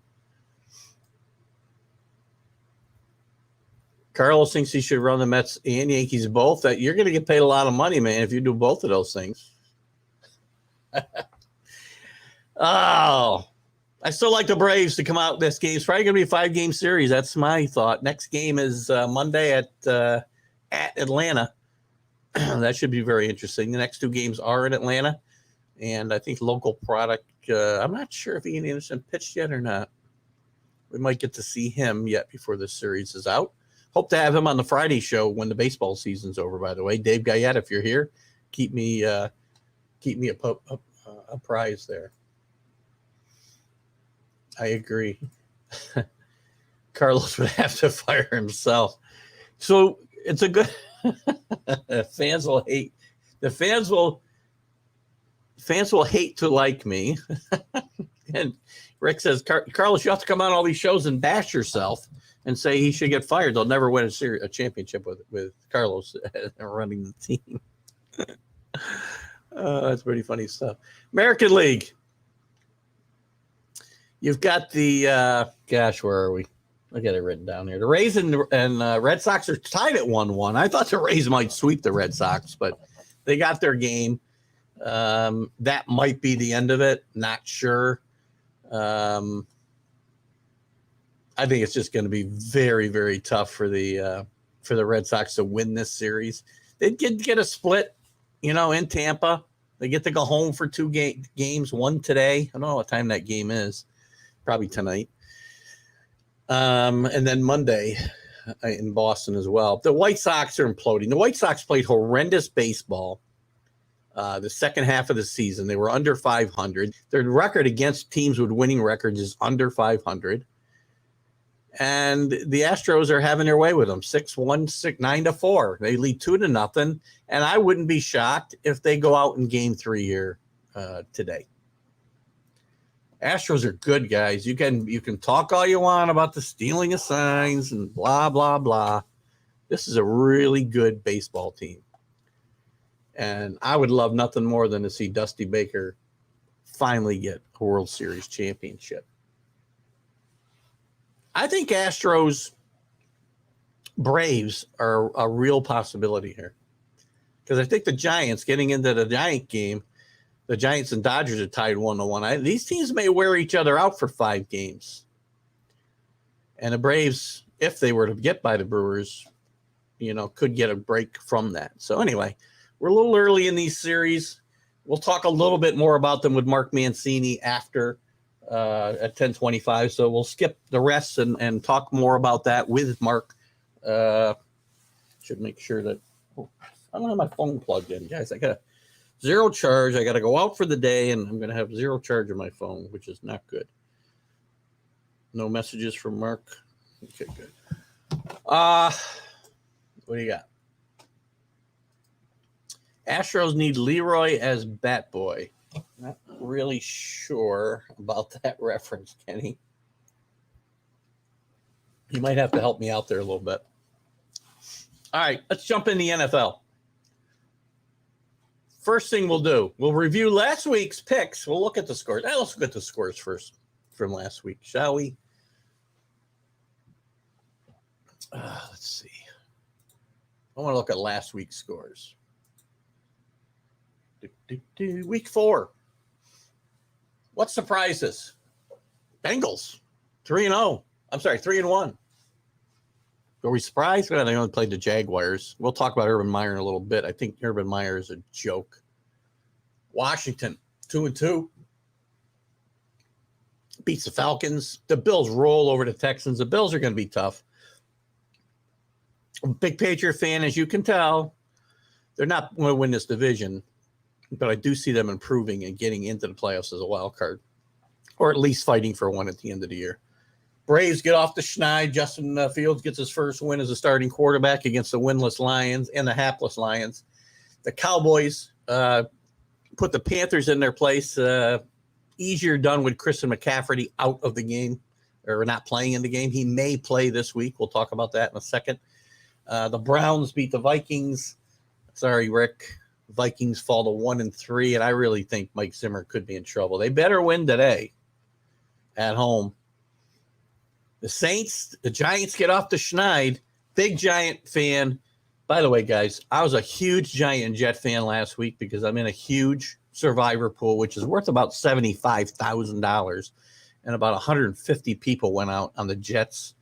Carlos thinks he should run the Mets and Yankees both. That you're going to get paid a lot of money, man, if you do both of those things. Oh, I still like the Braves to come out this game. It's probably going to be a 5-game series. That's my thought. Next game is Monday at Atlanta. That should be very interesting. The next 2 games are in Atlanta, and I think local product. I'm not sure if Ian Anderson pitched yet or not. We might get to see him yet before this series is out. Hope to have him on the Friday show when the baseball season's over, by the way. Dave Guyette, if you're here, keep me a prize there. I agree. Carlos would have to fire himself. So it's a good fans will hate. The fans will hate to like me. And Rick says, Carlos, you have to come on all these shows and bash yourself and say he should get fired. They'll never win a championship with Carlos running the team. That's pretty funny stuff. American League. You've got the where are we? I got it written down here. The Rays and Red Sox are tied at 1-1. I thought the Rays might sweep the Red Sox, but they got their game. That might be the end of it. Not sure. I think it's just going to be very, very tough for the Red Sox to win this series. They did get a split, in Tampa. They get to go home for two games, one today. I don't know what time that game is. Probably tonight. And then Monday in Boston as well. The White Sox are imploding. The White Sox played horrendous baseball the second half of the season. They were under 500. Their record against teams with winning records is under 500. And the Astros are having their way with them. 6-1, 9-4. They lead 2-0. And I wouldn't be shocked if they go out in game 3 here today. Astros are good, guys. You can talk all you want about the stealing of signs and blah, blah, blah. This is a really good baseball team. And I would love nothing more than to see Dusty Baker finally get a World Series championship. I think Astros Braves are a real possibility here. Because I think the Giants, getting into the Giant game, the Giants and Dodgers are tied 1-1. These teams may wear each other out for 5 games. And the Braves, if they were to get by the Brewers, could get a break from that. So anyway, we're a little early in these series. We'll talk a little bit more about them with Mark Mancini after at 10:25. So we'll skip the rest and talk more about that with Mark. Should make sure that I don't have my phone plugged in, guys. I got zero charge. I got to go out for the day, and I'm going to have zero charge on my phone, which is not good. No messages from Mark. Okay, good. What do you got? Astros need Leroy as bat boy. Not really sure about that reference, Kenny. You might have to help me out there a little bit. All right, let's jump in the NFL. First thing we'll do, we'll review last week's picks. We'll look at the scores. Let's look at the scores first from last week, shall we? Let's see. I want to look at last week's scores. Week 4. What surprised us? Bengals, 3-0. I'm sorry, 3-1. Were we surprised? Well, they only played the Jaguars. We'll talk about Urban Meyer in a little bit. I think Urban Meyer is a joke. Washington, 2-2. Beats the Falcons. The Bills roll over the Texans. The Bills are going to be tough. I'm a big Patriot fan, as you can tell. They're not going to win this division, but I do see them improving and getting into the playoffs as a wild card, or at least fighting for one at the end of the year. Braves get off the schneid. Justin Fields gets his first win as a starting quarterback against the winless Lions and the hapless Lions. The Cowboys put the Panthers in their place. Easier done with Christian McCaffrey out of the game, or not playing in the game. He may play this week. We'll talk about that in a second. The Browns beat the Vikings. Sorry, Rick. Vikings fall to 1-3, and I really think Mike Zimmer could be in trouble. They better win today at home. The Saints, the Giants get off the schneid. Big Giant fan. By the way, guys, I was a huge Giant and Jet fan last week because I'm in a huge survivor pool, which is worth about $75,000. And about 150 people went out on the Jets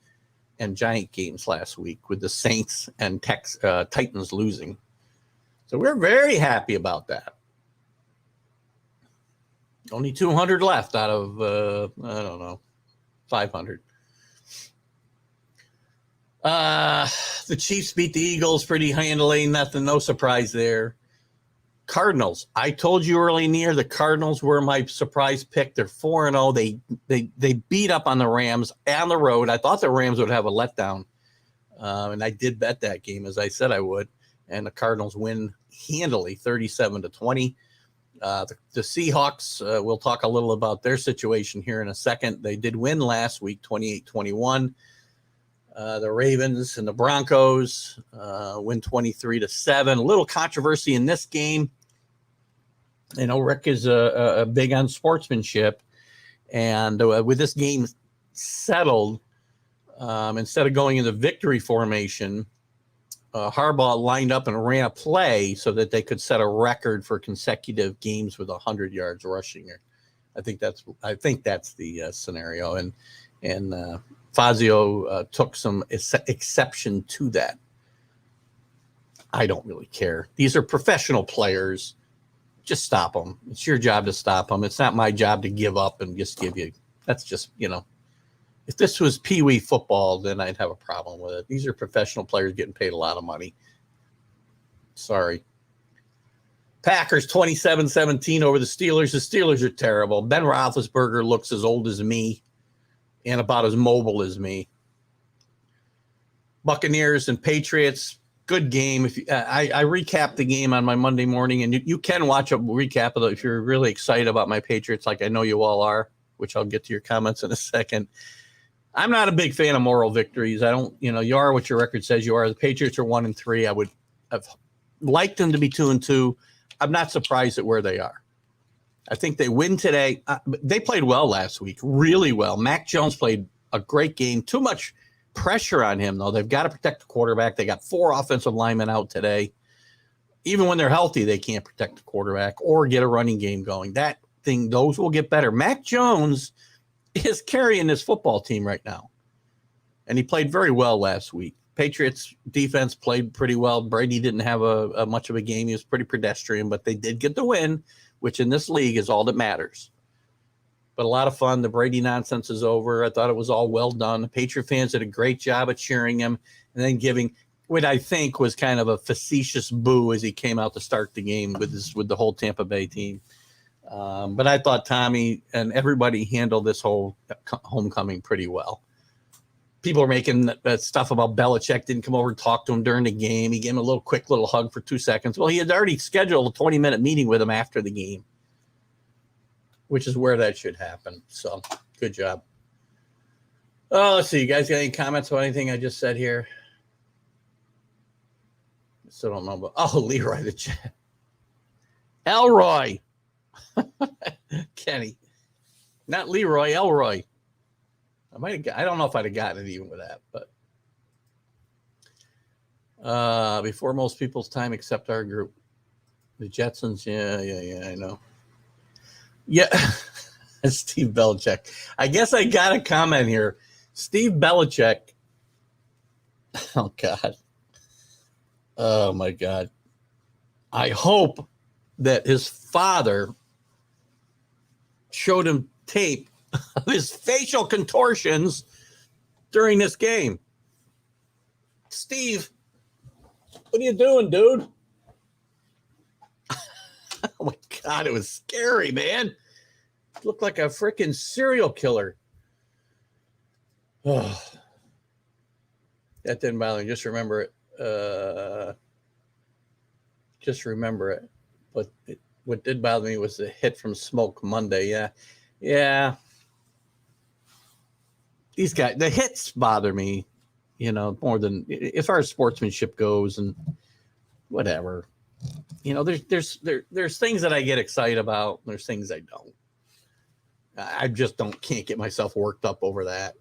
and Giant games last week with the Saints and Titans losing. So we're very happy about that. Only 200 left out of, 500. The Chiefs beat the Eagles pretty handily. No surprise there. Cardinals. I told you early in the year the Cardinals were my surprise pick. They're 4-0. They beat up on the Rams on the road. I thought the Rams would have a letdown, and I did bet that game as I said I would. And the Cardinals win handily, 37-20. The Seahawks. We'll talk a little about their situation here in a second. They did win last week, 28-21. The Ravens and the Broncos win 23-7. A little controversy in this game. You know, Rick is a big on sportsmanship, and with this game settled, instead of going into victory formation, Harbaugh lined up and ran a play so that they could set a record for consecutive games with 100 yards rushing. I think that's the scenario, and Fazio took some exception to that. I don't really care. These are professional players. Just stop them. It's your job to stop them. It's not my job to give up and just give you. That's just, if this was Pee-wee football, then I'd have a problem with it. These are professional players getting paid a lot of money. Sorry. Packers 27-17 over the Steelers. The Steelers are terrible. Ben Roethlisberger looks as old as me and about as mobile as me. Buccaneers and Patriots, good game. I recapped the game on my Monday morning, and you can watch a recap of it if you're really excited about my Patriots, like I know you all are, which I'll get to your comments in a second. I'm not a big fan of moral victories. I don't, you are what your record says you are. The Patriots are 1-3. I would have liked them to be 2-2. I'm not surprised at where they are. I think they win today. They played well last week, really well. Mac Jones played a great game. Too much pressure on him, though. They've got to protect the quarterback. They got 4 offensive linemen out today. Even when they're healthy, they can't protect the quarterback or get a running game going. Those will get better. Mac Jones is carrying this football team right now, and he played very well last week. Patriots defense played pretty well. Brady didn't have a much of a game. He was pretty pedestrian, but they did get the win, which in this league is all that matters. But a lot of fun. The Brady nonsense is over. I thought it was all well done. The Patriot fans did a great job of cheering him and then giving what I think was kind of a facetious boo as he came out to start the game with the whole Tampa Bay team. But I thought Tommy and everybody handled this whole homecoming pretty well. People are making stuff about Belichick didn't come over and talk to him during the game. He gave him a quick little hug for 2 seconds. Well, he had already scheduled a 20-minute meeting with him after the game, which is where that should happen. So good job. Oh, let's see. You guys got any comments about anything I just said here? I still don't know about. Leroy the chat. Elroy. Kenny. Not Leroy, Elroy. I don't know if I'd have gotten it even with that, but before most people's time except our group. The Jetsons, yeah, I know. Yeah, Steve Belichick. I guess I got a comment here. Steve Belichick. Oh, God. Oh, my God. I hope that his father showed him tape of his facial contortions during this game. Steve, what are you doing, dude? Oh, my God. It was scary, man. It looked like a freaking serial killer. Oh, that didn't bother me. Just remember it. But what did bother me was the hit from Smoke Monday. Yeah. These guys, the hits bother me, more than as far as sportsmanship goes and whatever. There's things that I get excited about. And there's things I don't. I just can't get myself worked up over that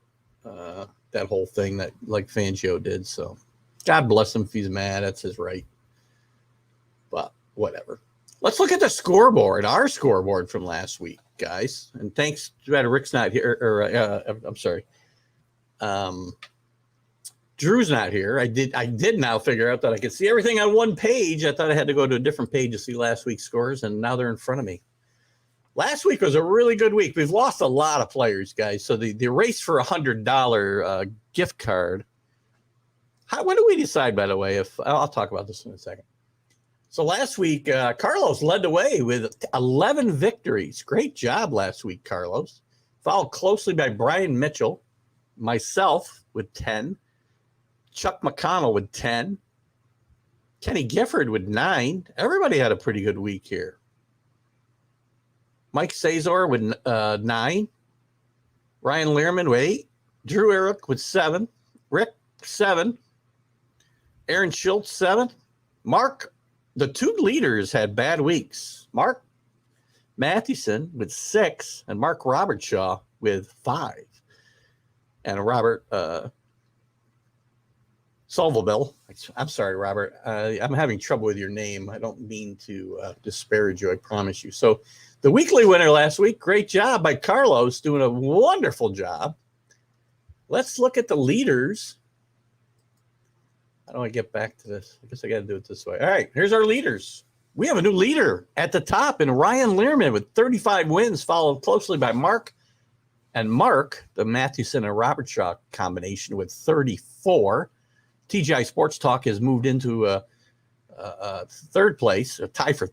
whole thing that like Fangio did. So God bless him if he's mad. That's his right. But whatever. Let's look at the scoreboard, our scoreboard from last week, guys. And thanks to Rick's not here, I'm sorry. Drew's not here. I did now figure out that I could see everything on one page. I thought I had to go to a different page to see last week's scores, and now they're in front of me. Last week was a really good week. We've lost a lot of players, guys. So the race for $100 gift card When do we decide, by the way? If I'll talk about this in a second. So last week, Carlos led the way with 11 victories. Great job last week, Carlos. Followed closely by Brian Mitchell, myself with 10, Chuck McConnell with 10, Kenny Gifford with 9. Everybody had a pretty good week here. Mike Sazor with 9, Ryan Learman with 8, Drew Eric with 7, Rick 7, Aaron Schultz 7, Mark. The two leaders had bad weeks. Mark Matheson with 6 and Mark Robertshaw with 5. And Robert Solvable. I'm sorry, Robert. I'm having trouble with your name. I don't mean to disparage you, I promise you. So the weekly winner last week, great job by Carlos, doing a wonderful job. Let's look at the leaders. How do I get back to this? I guess I got to do it this way. All right, here's our leaders. We have a new leader at the top in Ryan Learman with 35 wins, followed closely by Mark. And Mark, the Matheson and Robertshaw combination, with 34. TGI Sports Talk has moved into a third place, a tie for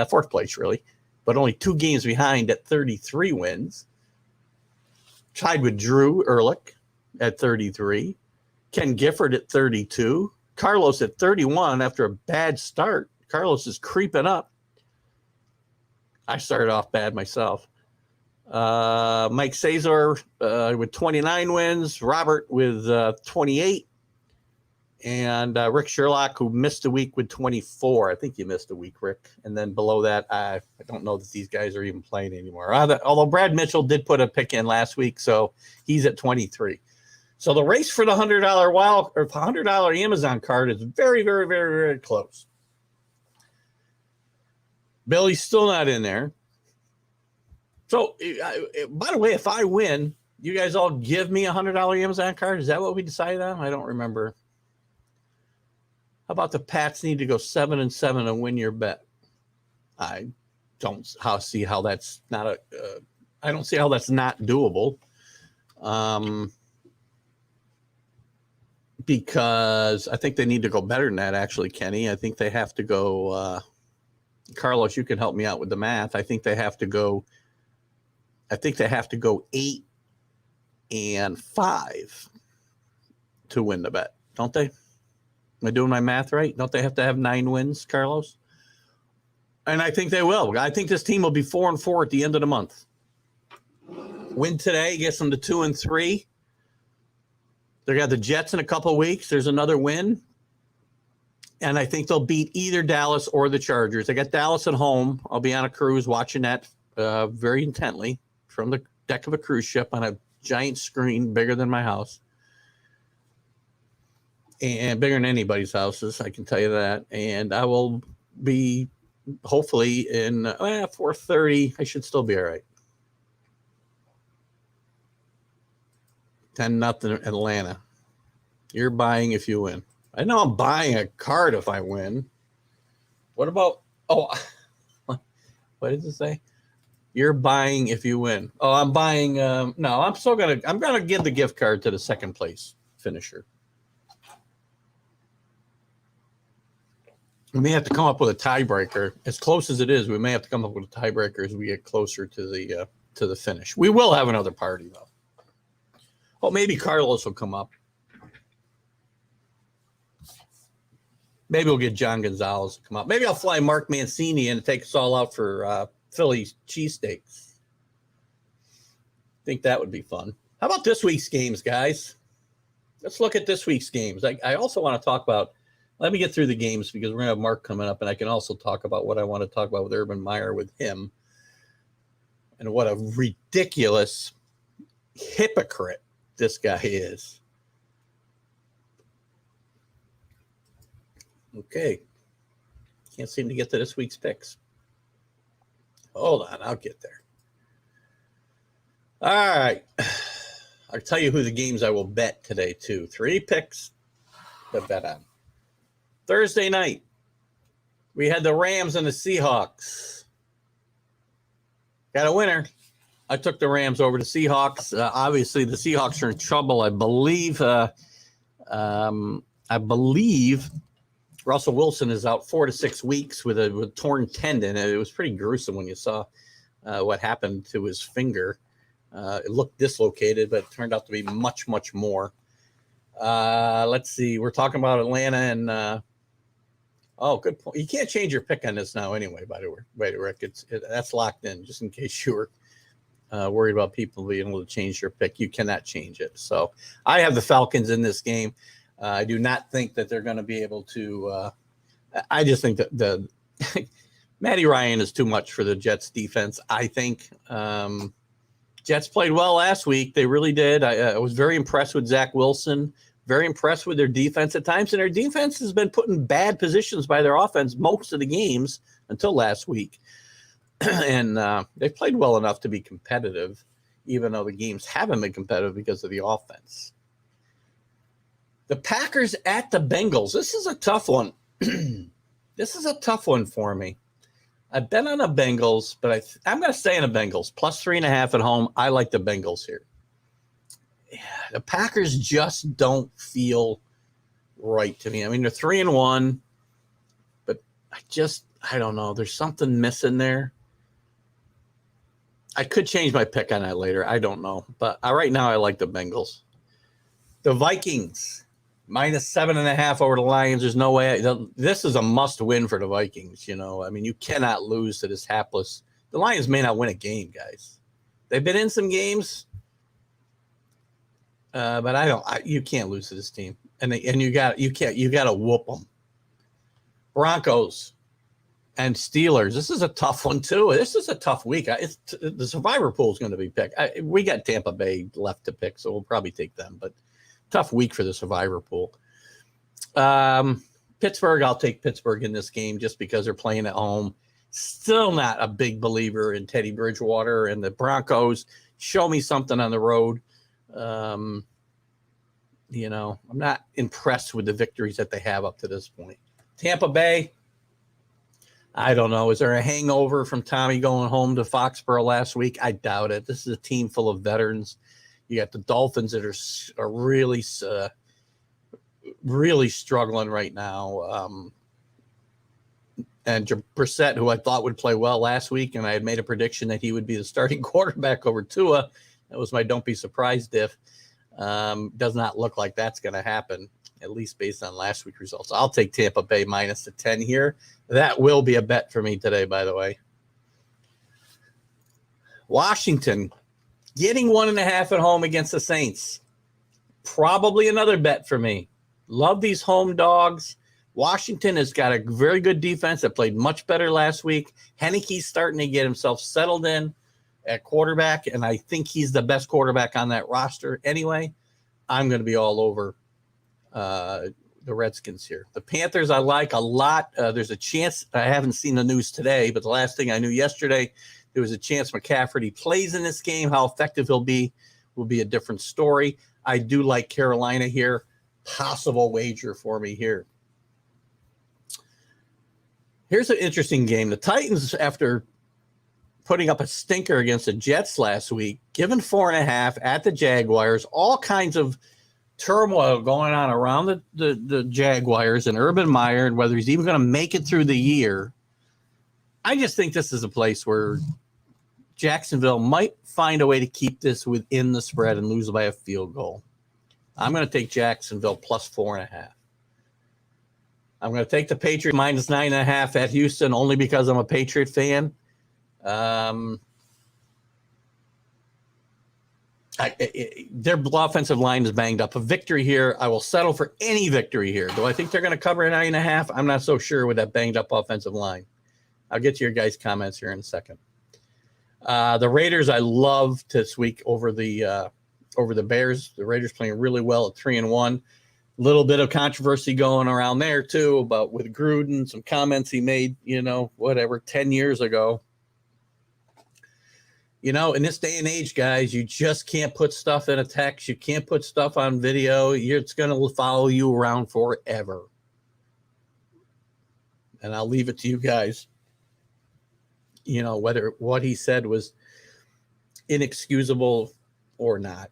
fourth place, really, but only 2 games behind at 33 wins. Tied with Drew Ehrlich at 33. Ken Gifford at 32. Carlos at 31 after a bad start. Carlos is creeping up. I started off bad myself. Mike Sazor with 29 wins. Robert with 28. And Rick Sherlock, who missed a week with 24. I think you missed a week, Rick. And then below that, I don't know that these guys are even playing anymore. Although Brad Mitchell did put a pick in last week, so he's at 23. So the race for the $100 Amazon card is very, very, very, very close. Billy's still not in there. So, by the way, if I win, you guys all give me a $100 Amazon card. Is that what we decided on? I don't remember. How about the Pats need to go 7-7 and win your bet? I don't see how that's not I don't see how that's not doable. Because I think they need to go better than that, actually, Kenny. I think they have to go Carlos, you can help me out with the math. I think they have to go 8-5 to win the bet, don't they? Am I doing my math right? Don't they have to have 9 wins, Carlos? And I think they will. I think this team will be 4-4 at the end of the month. Win today, gets them to 2-3. They got the Jets in a couple of weeks. There's another win. And I think they'll beat either Dallas or the Chargers. They got Dallas at home. I'll be on a cruise watching that very intently from the deck of a cruise ship on a giant screen bigger than my house. And bigger than anybody's houses, I can tell you that. And I will be hopefully in 4:30. I should still be all right. 10-0 Atlanta. You're buying if you win. I know I'm buying a card if I win. What about, what did it say? You're buying if you win. Oh, I'm buying, no, I'm going to give the gift card to the second place finisher. We may have to come up with a tiebreaker. As close as it is, we may have to come up with a tiebreaker as we get closer to the finish. We will have another party, though. Oh, maybe Carlos will come up. Maybe we'll get John Gonzalez to come up. Maybe I'll fly Mark Mancini in and take us all out for Philly cheesesteaks. I think that would be fun. How about this week's games, guys? Let's look at this week's games. I also want to talk about, let me get through the games because we're going to have Mark coming up, and I can also talk about what I want to talk about with Urban Meyer with him. And what a ridiculous hypocrite this guy is. Okay. Can't seem to get to this week's picks. Hold on, I'll get there. All right. I'll tell you who the games I will bet today, too. 3 picks to bet on. Thursday night, we had the Rams and the Seahawks. Got a winner. I took the Rams over the Seahawks. Obviously, the Seahawks are in trouble. I believe I believe Russell Wilson is out 4 to 6 weeks with a torn tendon. It was pretty gruesome when you saw what happened to his finger. It looked dislocated, but it turned out to be much, much more. Let's see. We're talking about Atlanta and good point. You can't change your pick on this now anyway, by the way, Rick. That's locked in just in case you were worried about people being able to change your pick. You cannot change it. So I have the Falcons in this game. I do not think that they're going to be able to I just think that the Matty Ryan is too much for the Jets defense. I think Jets played well last week. They really did. I was very impressed with Zach Wilson, very impressed with their defense at times. And their defense has been put in bad positions by their offense most of the games until last week. And they played well enough to be competitive, even though the games haven't been competitive because of the offense. The Packers at the Bengals. This is a tough one. This is a tough one for me. I've been on the Bengals, but I'm going to stay in the Bengals. Plus 3.5 at home. I like the Bengals here. Yeah, the Packers just don't feel right to me. I mean, they're 3-1, but I don't know. There's something missing there. I could change my pick on that later. I don't know. But right now I like the Bengals. The Vikings. Minus 7.5 over the Lions. There's no way. This is a must win for the Vikings. I mean, you cannot lose to this hapless. The Lions may not win a game, guys. They've been in some games, but you can't lose to this team. And you got to whoop them. Broncos and Steelers. This is a tough one too. This is a tough week. The survivor pool is going to be picked. We got Tampa Bay left to pick, so we'll probably take them. But tough week for the survivor pool. Pittsburgh, I'll take Pittsburgh in this game just because they're playing at home. Still not a big believer in Teddy Bridgewater and the Broncos. Show me something on the road. I'm not impressed with the victories that they have up to this point. Tampa Bay, I don't know. Is there a hangover from Tommy going home to Foxborough last week? I doubt it. This is a team full of veterans. You got the Dolphins that are really, really struggling right now. And Brissett, who I thought would play well last week, and I had made a prediction that he would be the starting quarterback over Tua. That was my don't be surprised if. Does not look like that's going to happen, at least based on last week's results. I'll take Tampa Bay minus the 10 here. That will be a bet for me today, by the way. Washington. Getting 1.5 at home against the Saints. Probably another bet for me. Love these home dogs. Washington has got a very good defense that played much better last week. Heineke's starting to get himself settled in at quarterback, and I think he's the best quarterback on that roster anyway. I'm going to be all over the Redskins here. The Panthers I like a lot. There's a chance. I haven't seen the news today, but the last thing I knew yesterday, there was a chance McCaffrey plays in this game. How effective he'll be will be a different story. I do like Carolina here. Possible wager for me here. Here's an interesting game. The Titans, after putting up a stinker against the Jets last week, given 4.5 at the Jaguars, all kinds of turmoil going on around the Jaguars and Urban Meyer and whether he's even going to make it through the year. I just think this is a place where Jacksonville might find a way to keep this within the spread and lose by a field goal. I'm going to take Jacksonville plus 4.5. I'm going to take the Patriots minus 9.5 at Houston only because I'm a Patriot fan. Their offensive line is banged up. A victory here, I will settle for any victory here. Do I think they're going to cover 9.5? I'm not so sure with that banged up offensive line. I'll get to your guys' comments here in a second. The Raiders, I love this week over the Bears. The Raiders playing really well at 3-1. Little bit of controversy going around there too about with Gruden, some comments he made, 10 years ago. In this day and age, guys, you just can't put stuff in a text. You can't put stuff on video. It's going to follow you around forever. And I'll leave it to you guys. Whether what he said was inexcusable or not.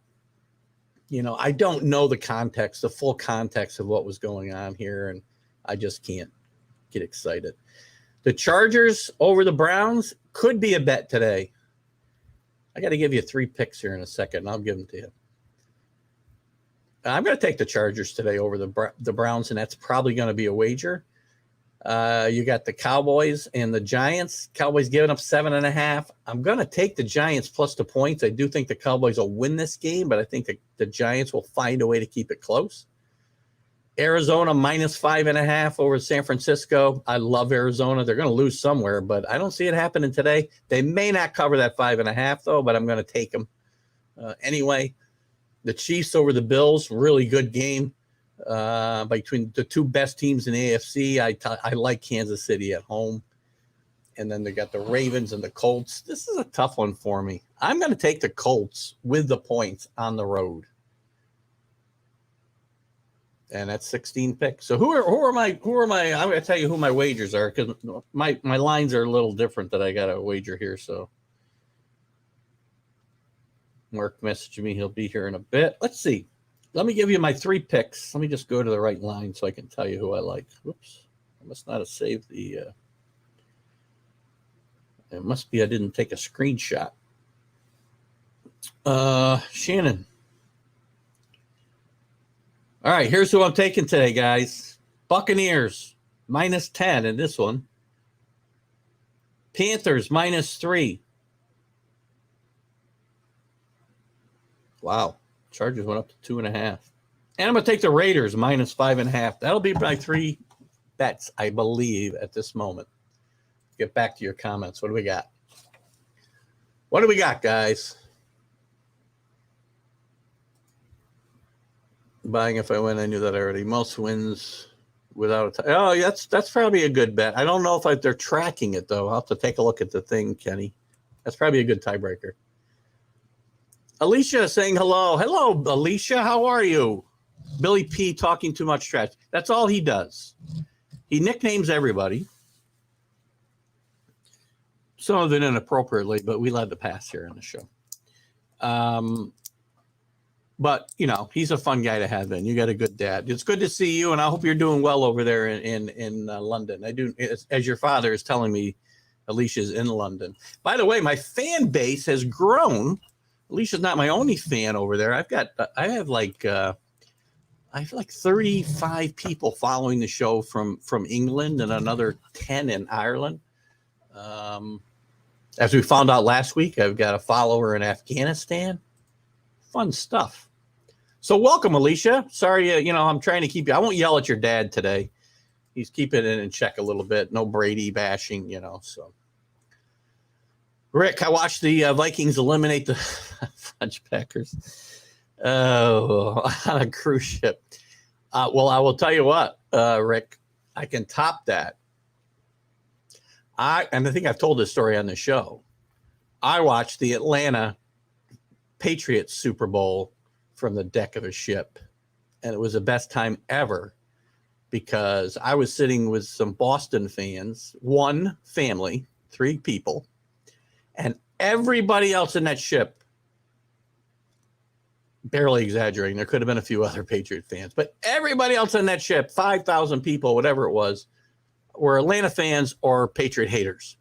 I don't know the full context of what was going on here, and I just can't get excited. The Chargers over the Browns could be a bet today. I got to give you 3 picks here in a second, and I'll give them to you. I'm going to take the Chargers today over the Browns, and that's probably going to be a wager. You got the Cowboys and the Giants. Cowboys giving up 7.5. I'm going to take the Giants plus the points. I do think the Cowboys will win this game, but I think the Giants will find a way to keep it close. Arizona minus 5.5 over San Francisco. I love Arizona. They're going to lose somewhere, but I don't see it happening today. They may not cover that 5.5 though, but I'm going to take them anyway. The Chiefs over the Bills, really good game between the 2 best teams in the AFC. I like Kansas City at home. And then they got the Ravens and the Colts. This is a tough one for me. I'm going to take the Colts with the points on the road. And that's 16 picks. So who are my I'm going to tell you who my wagers are, because my lines are a little different that I got to wager here. So Mark messaged me. He'll be here in a bit. Let's see. Let me give you my 3 picks. Let me just go to the right line so I can tell you who I like. Whoops. I must not have saved the it must be I didn't take a screenshot. Shannon. All right, here's who I'm taking today, guys. Buccaneers, minus 10 in this one. Panthers, minus 3. Wow. Chargers went up to 2.5. And I'm going to take the Raiders, minus 5.5. That'll be my 3 bets, I believe, at this moment. Get back to your comments. What do we got? What do we got, guys? Buying if I win, I knew that already. Most wins without a oh, that's probably a good bet. I don't know if they're tracking it, though. I'll have to take a look at the thing, Kenny. That's probably a good tiebreaker. Alicia saying hello. Hello, Alicia. How are you? Billy P talking too much trash. That's all he does. He nicknames everybody. Some of it inappropriately, but we let it pass here on the show. But, he's a fun guy to have in. You got a good dad. It's good to see you, and I hope you're doing well over there in London. I do, as your father is telling me, Alicia's in London. By the way, my fan base has grown. Alicia's not my only fan over there. I have like 35 people following the show from England and another 10 in Ireland. As we found out last week, I've got a follower in Afghanistan. Fun stuff. So welcome, Alicia. Sorry, I'm trying to keep you. I won't yell at your dad today. He's keeping it in check a little bit. No Brady bashing, so. Rick, I watched the Vikings eliminate the French Packers on a cruise ship. Well, I will tell you what, Rick, I can top that. I think I've told this story on the show. I watched the Atlanta Patriots Super Bowl from the deck of a ship, and it was the best time ever because I was sitting with some Boston fans, one family, 3 people, and everybody else in that ship, barely exaggerating, there could have been a few other Patriot fans, but everybody else in that ship, 5,000 people, whatever it was, were Atlanta fans or Patriot haters.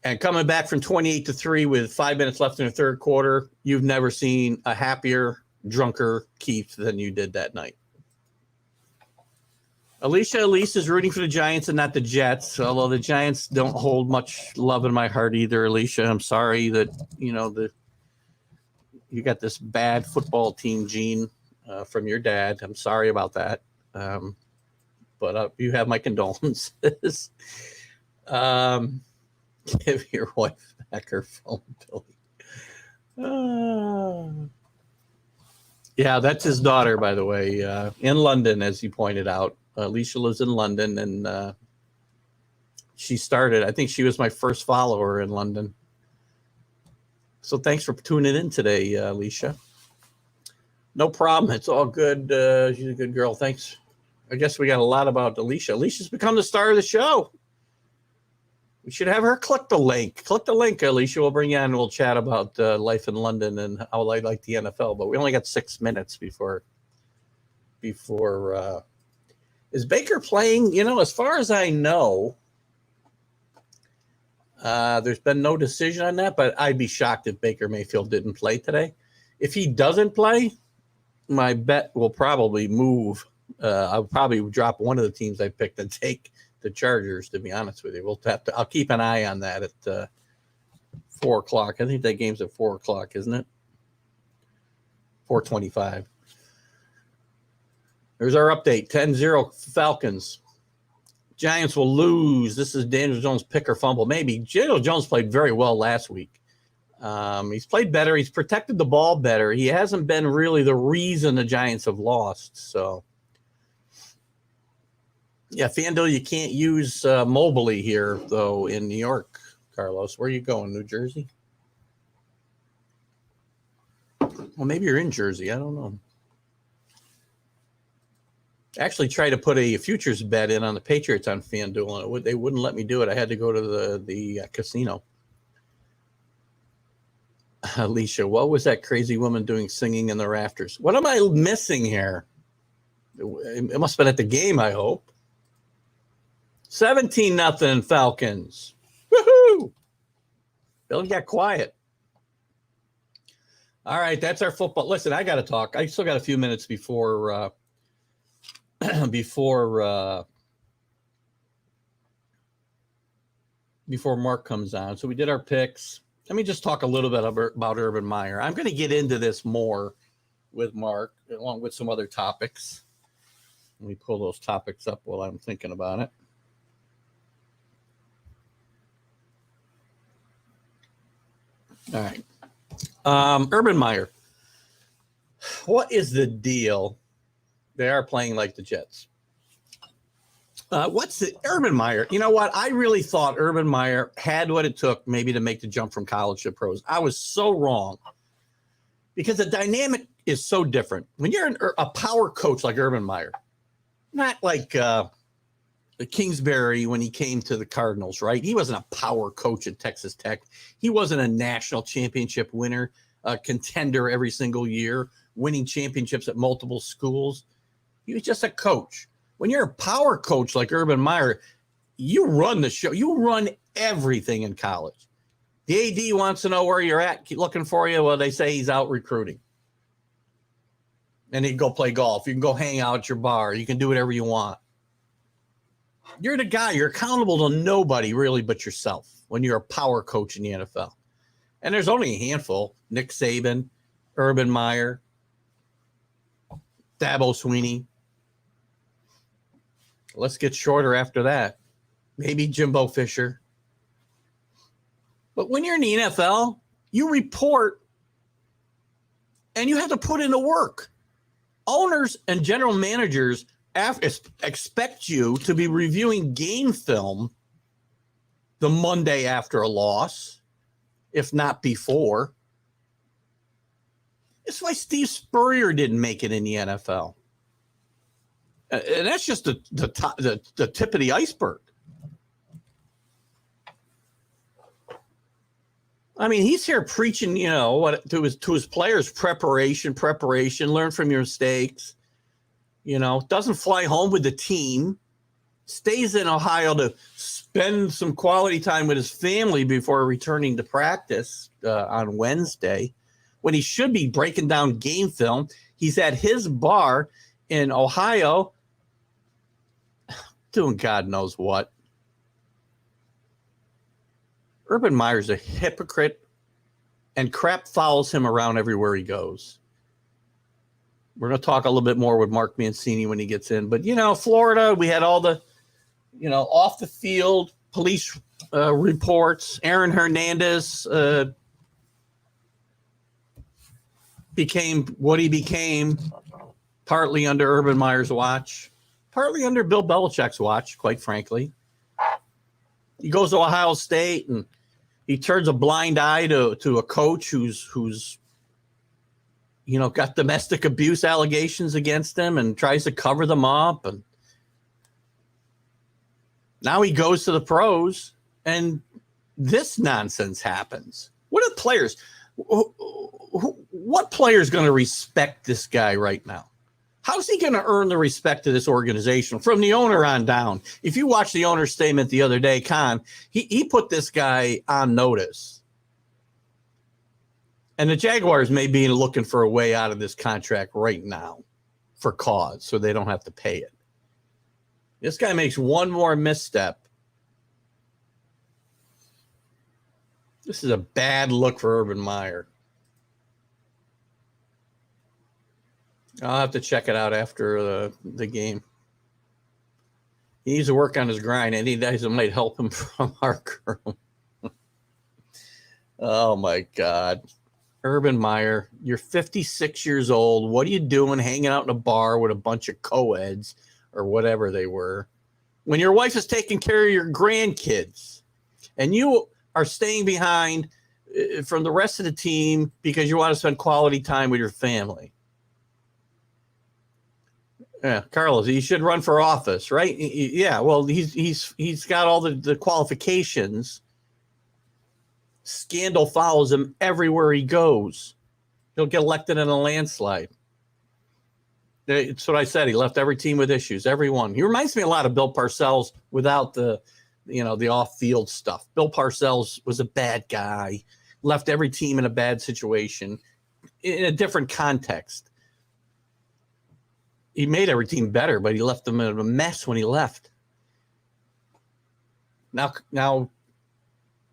And coming back from 28-3 with 5 minutes left in the third quarter, you've never seen a happier, drunker Keith than you did that night. Alicia Elise is rooting for the Giants and not the Jets, although the Giants don't hold much love in my heart either, Alicia. I'm sorry that, you got this bad football team gene from your dad. I'm sorry about that. But you have my condolences. Give your wife back her phone, Billy. Yeah, that's his daughter, by the way, in London, as he pointed out. Alicia lives in London, and she started. I think she was my first follower in London. So thanks for tuning in today, Alicia. No problem. It's all good. She's a good girl. Thanks. I guess we got a lot about Alicia. Alicia's become the star of the show. We should have her click the link. Click the link, Alicia. We'll bring you on and we'll chat about life in London and how I like the NFL. But we only got 6 minutes before is Baker playing? You know, as far as I know, there's been no decision on that, but I'd be shocked if Baker Mayfield didn't play today. If he doesn't play, my bet will probably move. I'll probably drop one of the teams I picked and take the Chargers, to be honest with you. I'll keep an eye on that at 4 o'clock. I think that game's at 4 o'clock, isn't it? 4:25. There's our update. 10-0 Falcons. Giants will lose. This is Daniel Jones' pick or fumble. Maybe. Daniel Jones played very well last week. He's played better. He's protected the ball better. He hasn't been really the reason the Giants have lost. So, yeah, FanDuel, you can't use Mobley here, though, in New York, Carlos. Where are you going, New Jersey? Well, maybe you're in Jersey. I don't know. Actually tried to put a futures bet in on the Patriots on FanDuel, and they wouldn't let me do it. I had to go to the casino. Alicia, what was that crazy woman doing singing in the rafters? What am I missing here? It must have been at the game, I hope. 17-0 Falcons. Woohoo! Billy got quiet. All right, that's our football. Listen, I got to talk. I still got a few minutes before Mark comes on. So we did our picks. Let me just talk a little bit about Urban Meyer. I'm going to get into this more with Mark, along with some other topics. Let me pull those topics up while I'm thinking about it. All right. Urban Meyer. What is the deal? They are playing like the Jets. What's the Urban Meyer? You know what? I really thought Urban Meyer had what it took maybe to make the jump from college to pros. I was so wrong because the dynamic is so different. When you're a power coach like Urban Meyer, not like Kingsbury when he came to the Cardinals, right? He wasn't a power coach at Texas Tech. He wasn't a national championship winner, a contender every single year, winning championships at multiple schools. He was just a coach. When you're a power coach like Urban Meyer, you run the show. You run everything in college. The AD wants to know where you're at, keep looking for you. Well, they say he's out recruiting. And you can go play golf. You can go hang out at your bar. You can do whatever you want. You're the guy. You're accountable to nobody really but yourself when you're a power coach in the NFL. And there's only a handful. Nick Saban, Urban Meyer, Dabo Swinney. Let's get shorter after that. Maybe Jimbo Fisher. But when you're in the NFL, you report and you have to put in the work. Owners and general managers expect you to be reviewing game film the Monday after a loss, if not before. That's why Steve Spurrier didn't make it in the NFL. And that's just the tip of the iceberg. I mean, he's here preaching, you know, what to his players, preparation, learn from your mistakes. You know, doesn't fly home with the team, stays in Ohio to spend some quality time with his family before returning to practice on Wednesday, when he should be breaking down game film. He's at his bar in Ohio doing God knows what. Urban Meyer's a hypocrite, and crap follows him around everywhere he goes. We're going to talk a little bit more with Mark Mancini when he gets in. But, you know, Florida, we had all the, you know, off the field police reports. Aaron Hernandez became what he became, partly under Urban Meyer's watch, partly under Bill Belichick's watch, quite frankly. He goes to Ohio State and he turns a blind eye to a coach who's you know, got domestic abuse allegations against him and tries to cover them up. And now he goes to the pros and this nonsense happens. What are players? What player is going to respect this guy right now? How's he going to earn the respect of this organization from the owner on down? If you watch the owner's statement the other day, Khan, he put this guy on notice. And the Jaguars may be looking for a way out of this contract right now for cause, so they don't have to pay it. This guy makes one more misstep. This is a bad look for Urban Meyer. I'll have to check it out after the game. He needs to work on his grind, and he guys might help him from our room. Oh, my God. Urban Meyer, you're 56 years old. What are you doing hanging out in a bar with a bunch of co-eds or whatever they were when your wife is taking care of your grandkids and you are staying behind from the rest of the team because you want to spend quality time with your family? Yeah, Carlos, he should run for office, right? Yeah, well, he's got all the qualifications. Scandal follows him everywhere he goes. He'll get elected in a landslide. It's what I said. He left every team with issues, everyone. He reminds me a lot of Bill Parcells without the off-field stuff. Bill Parcells was a bad guy, left every team in a bad situation in a different context. He made every team better, but he left them in a mess when he left. Now,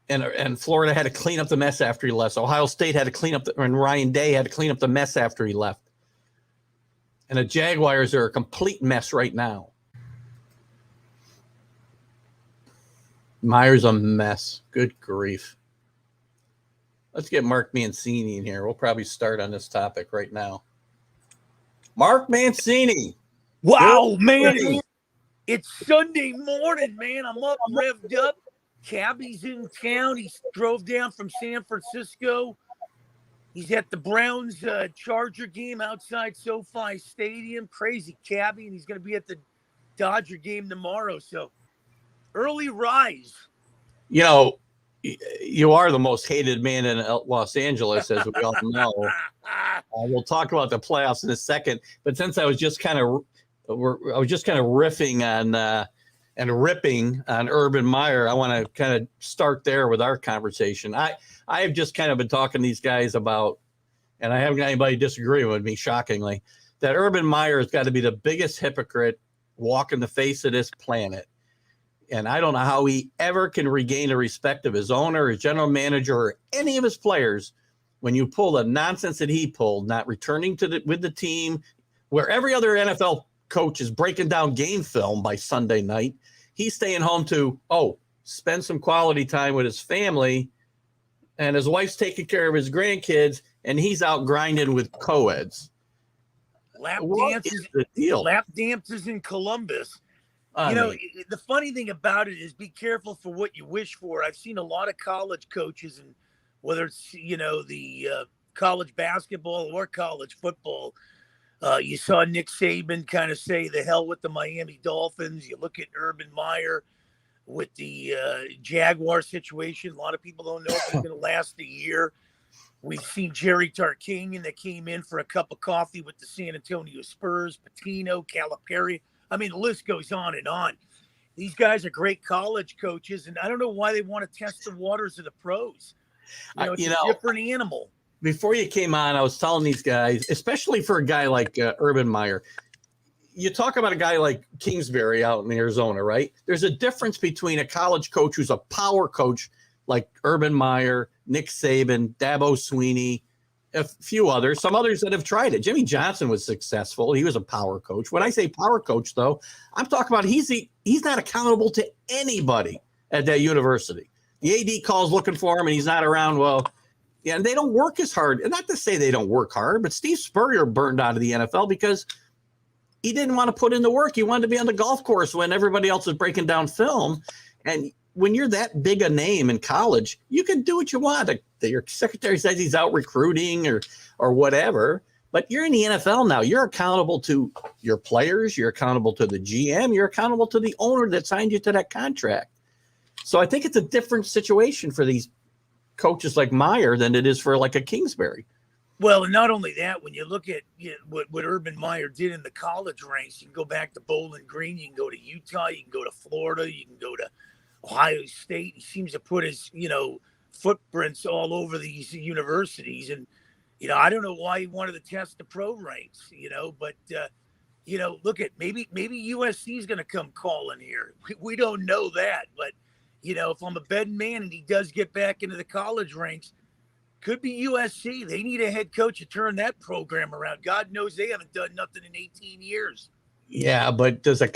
and Florida had to clean up the mess after he left. So Ohio State had to clean up, and Ryan Day had to clean up the mess after he left. And the Jaguars are a complete mess right now. Meyer's a mess. Good grief. Let's get Mark Mancini in here. We'll probably start on this topic right now. Mark Mancini. Wow, man. It's Sunday morning, man. I'm up, revved up. Cabby's in town. He drove down from San Francisco. He's at the Browns Charger game outside SoFi Stadium. Crazy Cabby, and he's going to be at the Dodger game tomorrow. So early rise. You know, you are the most hated man in Los Angeles, as we all know. We'll talk about the playoffs in a second, but since I was just kind of riffing on and ripping on Urban Meyer, I want to kind of start there with our conversation. I have just kind of been talking to these guys about, and I haven't got anybody disagreeing with me, shockingly, that Urban Meyer has got to be the biggest hypocrite walking the face of this planet. And I don't know how he ever can regain the respect of his owner, his general manager, or any of his players when you pull the nonsense that he pulled, not returning with the team, where every other NFL coach is breaking down game film by Sunday night. He's staying home to, spend some quality time with his family, and his wife's taking care of his grandkids, and he's out grinding with co-eds. Lap dances in Columbus. The funny thing about it is be careful for what you wish for. I've seen a lot of college coaches, and whether it's, the college basketball or college football, you saw Nick Saban kind of say the hell with the Miami Dolphins. You look at Urban Meyer with the Jaguar situation. A lot of people don't know if it's going to last a year. We've seen Jerry Tarkanian that came in for a cup of coffee with the San Antonio Spurs, Patino, Calipari. I mean, the list goes on and on. These guys are great college coaches, and I don't know why they want to test the waters of the pros. It's a different animal. Before you came on, I was telling these guys, especially for a guy like Urban Meyer, you talk about a guy like Kingsbury out in Arizona, right? There's a difference between a college coach who's a power coach like Urban Meyer, Nick Saban, Dabo Swinney, a few others, some others that have tried it. Jimmy Johnson was successful. He was a power coach. When I say power coach, though, I'm talking about he's not accountable to anybody at that university. The AD calls looking for him, and he's not around. Well, yeah, and they don't work as hard. And not to say they don't work hard, but Steve Spurrier burned out of the NFL because he didn't want to put in the work. He wanted to be on the golf course when everybody else is breaking down film. And when you're that big a name in college, you can do what you want. Your secretary says he's out recruiting or whatever, but you're in the NFL now. You're accountable to your players. You're accountable to the GM. You're accountable to the owner that signed you to that contract. So I think it's a different situation for these coaches like Meyer than it is for like a Kingsbury. Well, and not only that, when you look at what Urban Meyer did in the college ranks, you can go back to Bowling Green, you can go to Utah, you can go to Florida, you can go to Ohio State. He seems to put his, footprints all over these universities. And, I don't know why he wanted to test the pro ranks, but, look at maybe USC is going to come calling here. We don't know that. But, if I'm a betting man and he does get back into the college ranks, could be USC. They need a head coach to turn that program around. God knows they haven't done nothing in 18 years. Yeah, but does a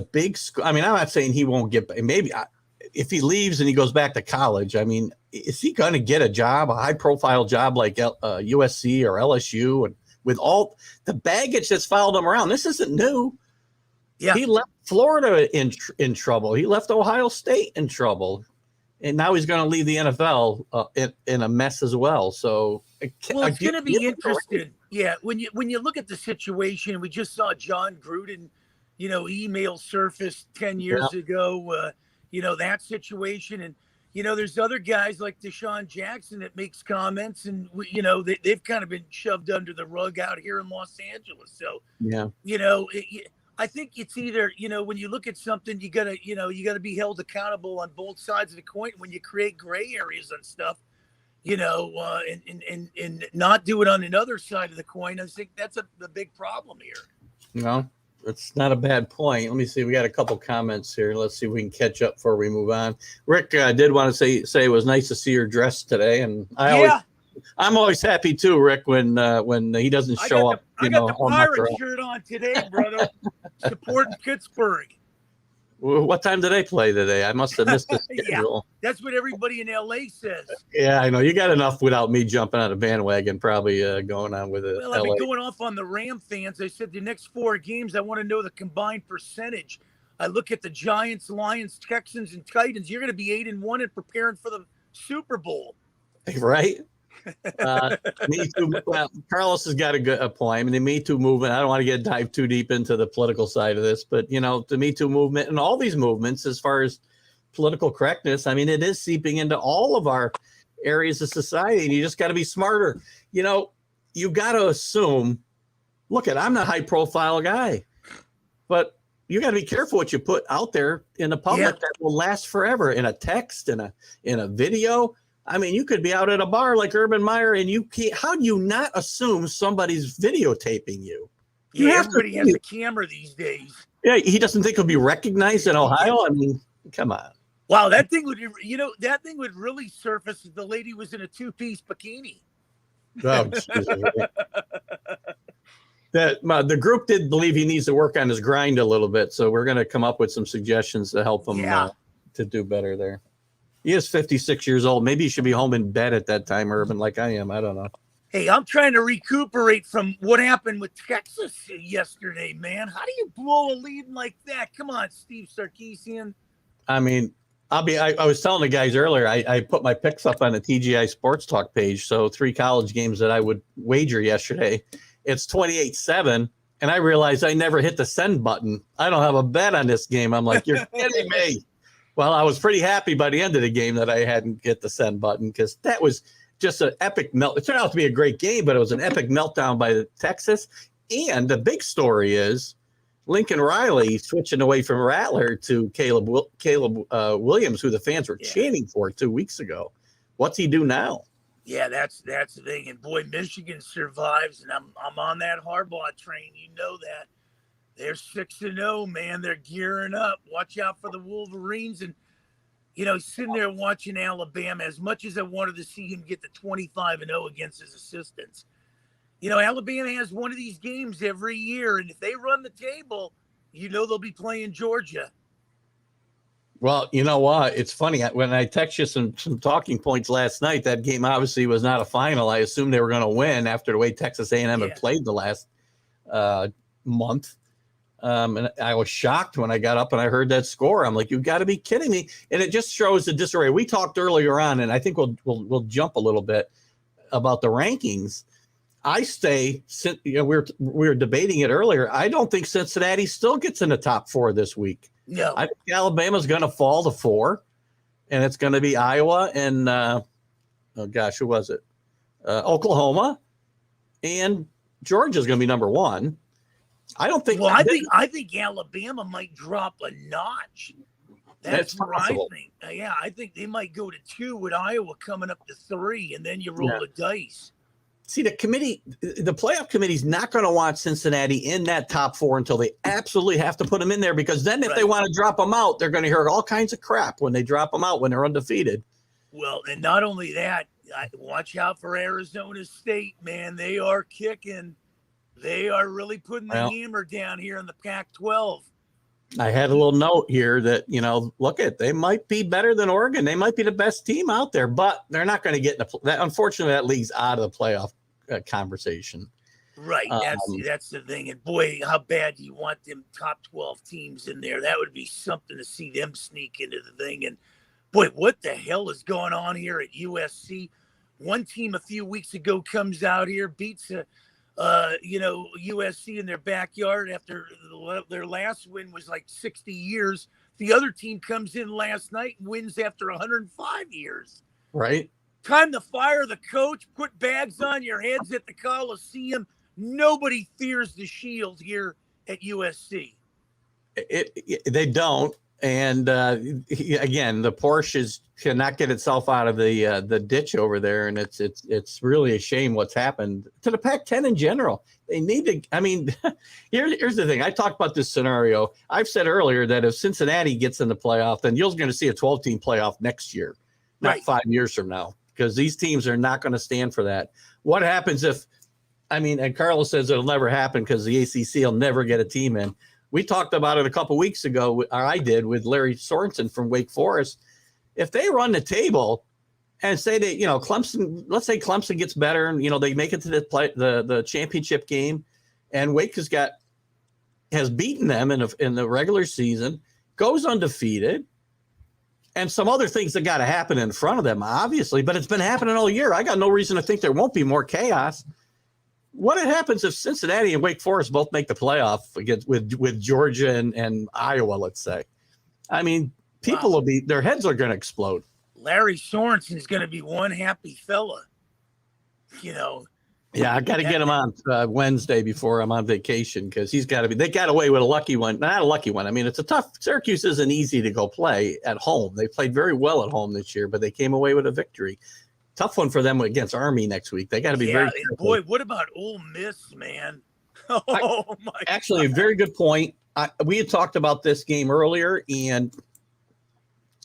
big school? I mean, I'm not saying he won't get. Maybe if he leaves and he goes back to college, I mean, is he going to get a job, a high-profile job like USC or LSU, and with all the baggage that's followed him around? This isn't new. Yeah, he left Florida in trouble. He left Ohio State in trouble. And now he's going to leave the NFL in a mess as well. So, it's going to be interesting. Yeah, when you look at the situation, we just saw John Gruden, email surfaced 10 years ago. That situation, and there's other guys like Deshaun Jackson that makes comments, and they've kind of been shoved under the rug out here in Los Angeles. So, I think it's either, when you look at something, you gotta be held accountable on both sides of the coin. When you create gray areas on stuff, and not do it on another side of the coin, I think that's the big problem here. No, it's not a bad point. Let me see. We got a couple comments here. Let's see if we can catch up before we move on. Rick did want to say it was nice to see your dress today, and I'm always happy too, Rick, when he doesn't show up. I got the Pirate shirt on today, brother. Supporting Pittsburgh. What time do they play today? I must have missed the schedule. That's what everybody in LA says. Yeah, I know. You got enough without me jumping on a bandwagon, probably going on with it. Well, I've been going off on the Ram fans. I said the next 4 games, I want to know the combined percentage. I look at the Giants, Lions, Texans, and Titans. You're going to be 8-1 and preparing for the Super Bowl. Right? Me Too. Well, Carlos has got a point. I mean, the Me Too movement. I don't want to dive too deep into the political side of this, but the Me Too movement and all these movements, as far as political correctness, I mean, it is seeping into all of our areas of society, and you just got to be smarter. You got to assume. Look, I'm not a high-profile guy, but you got to be careful what you put out there in the public that will last forever. In a text, in a video. I mean, you could be out at a bar like Urban Meyer, and you can't. How do you not assume somebody's videotaping you? Everybody has a camera these days. Yeah, he doesn't think he'll be recognized in Ohio. I mean, come on. Wow, that thing would really surface if the lady was in a 2-piece bikini. Oh, the group did believe he needs to work on his grind a little bit, so we're going to come up with some suggestions to help him to do better there. He is 56 years old. Maybe he should be home in bed at that time, Urban, like I am. I don't know. Hey, I'm trying to recuperate from what happened with Texas yesterday, man. How do you blow a lead like that? Come on, Steve Sarkisian. I mean, I was telling the guys earlier, I put my picks up on the TGI Sports Talk page. So 3 college games that I would wager yesterday. It's 28-7. And I realized I never hit the send button. I don't have a bet on this game. I'm like, you're kidding me. Well, I was pretty happy by the end of the game that I hadn't hit the send button, because that was just an epic melt. It turned out to be a great game, but it was an epic meltdown by Texas. And the big story is Lincoln Riley switching away from Rattler to Caleb Williams, who the fans were chanting for 2 weeks ago. What's he do now? Yeah, that's the thing. And boy, Michigan survives, and I'm on that Harbaugh train. You know that. They're 6-0, man. They're gearing up. Watch out for the Wolverines. And, sitting there watching Alabama, as much as I wanted to see him get the 25-0 against his assistants. Alabama has one of these games every year. And if they run the table, they'll be playing Georgia. Well, you know what? It's funny. When I text you some talking points last night, that game obviously was not a final. I assumed they were going to win after the way Texas A&M had played the last month. And I was shocked when I got up and I heard that score. I'm like, you've got to be kidding me. And it just shows the disarray. We talked earlier on, and I think we'll jump a little bit about the rankings. We were debating it earlier. I don't think Cincinnati still gets in the top 4 this week. No. I think Alabama's going to fall to 4. and it's going to be Iowa and who was it? Oklahoma, and Georgia's going to be number one. I don't think. Well, I think Alabama might drop a notch. That's what possible. I think. Yeah, I think they might go to 2 with Iowa coming up to 3, and then you roll the dice. See, the playoff committee is not going to want Cincinnati in that top 4 until they absolutely have to put them in there, because then if they want to drop them out, they're going to hear all kinds of crap when they drop them out when they're undefeated. Well, and not only that, watch out for Arizona State, man. They are kicking. They are really putting the hammer down here in the Pac-12. I had a little note here that, they might be better than Oregon. They might be the best team out there, but they're not going to get that. Unfortunately, that league's out of the playoff conversation. Right. That's the thing. And boy, how bad do you want them top 12 teams in there? That would be something to see them sneak into the thing. And boy, what the hell is going on here at USC? One team a few weeks ago comes out here, beats USC in their backyard after their last win was like 60 years. The other team comes in last night and wins after 105 years. Right. Time to fire the coach, put bags on your heads at the Coliseum. Nobody fears the Shield here at USC. They don't. And again, the Porsches cannot get itself out of the ditch over there, and it's really a shame what's happened to the Pac-10 in general. They need to. I mean, here's the thing. I talked about this scenario. I've said earlier that if Cincinnati gets in the playoff, then you're going to see a 12-team playoff next year, not 5 years from now, because these teams are not going to stand for that. What happens if? I mean, and Carlos says it'll never happen because the ACC will never get a team in. We talked about it a couple of weeks ago, or I did, with Larry Sorensen from Wake Forest. If they run the table and say that, Clemson, let's say Clemson gets better and, they make it to the championship game, and Wake has beaten them in the regular season, goes undefeated, and some other things that got to happen in front of them, obviously, but it's been happening all year. I got no reason to think there won't be more chaos. What happens if Cincinnati and Wake Forest both make the playoff against with Georgia and Iowa, let's say? I mean, people will be, their heads are going to explode. Larry Sorensen is going to be one happy fella, Yeah, I got to get him on Wednesday before I'm on vacation, because they got away with a lucky one. Not a lucky one. I mean, it's a tough, Syracuse isn't easy to go play at home. They played very well at home this year, but they came away with a victory. Tough one for them against Army next week. They got to be very careful. Boy, what about Ole Miss, man? Oh, my Actually, God. A very good point. We had talked about this game earlier, and,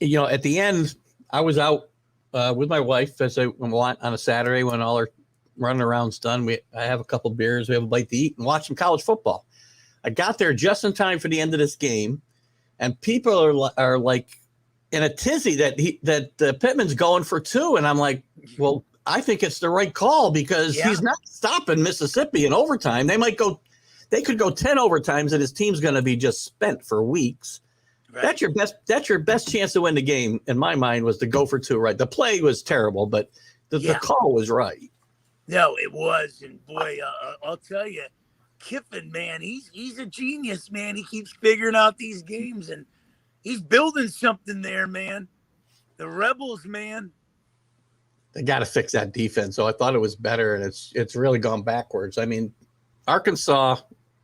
at the end, I was out with my wife as I went on a Saturday when all our running around's done. I have a couple beers, we have a bite to eat, and watch some college football. I got there just in time for the end of this game, and people are like, in a tizzy that Pittman's going for 2. And I'm like, well, I think it's the right call, because he's not stopping Mississippi in overtime. They could go 10 overtimes, and his team's going to be just spent for weeks. Right. That's your best chance to win the game, in my mind, was to go for 2. Right. The play was terrible, but the call was right. No, it was. And boy, I'll tell you, Kiffin, man, he's a genius, man. He keeps figuring out these games, and he's building something there, man. The Rebels, man. They got to fix that defense. So I thought it was better, and it's really gone backwards. I mean, Arkansas,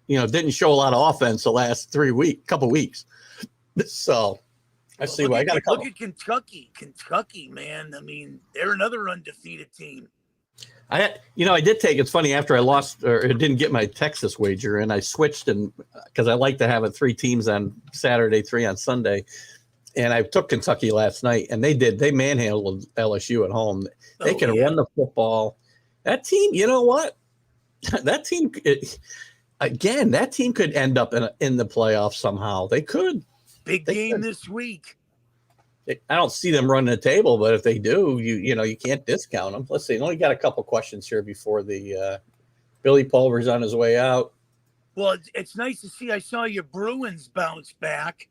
didn't show a lot of offense the last couple weeks. So I see why I got to look at Kentucky. Kentucky, man. I mean, they're another undefeated team. I did take. It's funny, after I lost or didn't get my Texas wager, and I switched, and because I like to have 3 teams on Saturday, 3 on Sunday, and I took Kentucky last night, and they manhandled LSU at home. They can run the football. That team, you know what? That team could end up in the playoffs somehow. They could. Big game this week. I don't see them running the table, but if they do, you can't discount them. Let's see. I only got a couple questions here before the Billy Pulver's on his way out. Well, it's nice to see. I saw your Bruins bounce back.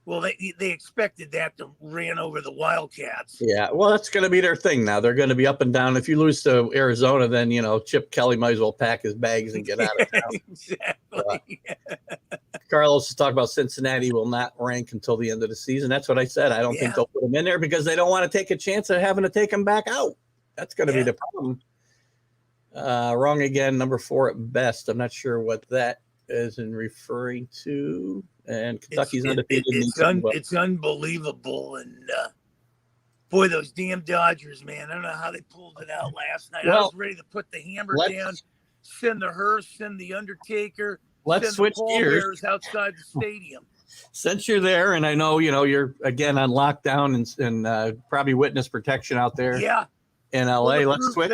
Well, they expected that to ran over the Wildcats. Yeah, well, that's going to be their thing now. They're going to be up and down. If you lose to Arizona, then, Chip Kelly might as well pack his bags and get out of town. Exactly. Carlos is talking about Cincinnati will not rank until the end of the season. That's what I said. I don't think they'll put them in there because they don't want to take a chance of having to take them back out. That's going to be the problem. Wrong again, number 4 at best. I'm not sure what that is in referring to. And Kentucky's undefeated. It's unbelievable. And boy, those damn Dodgers, man. I don't know how they pulled it out last night. I was ready to put the hammer down, send the hearse, send the Undertaker. Let's switch gears outside the stadium. Since you're there, and I know, you're again on lockdown and probably witness protection out there. Yeah. In LA, let's switch.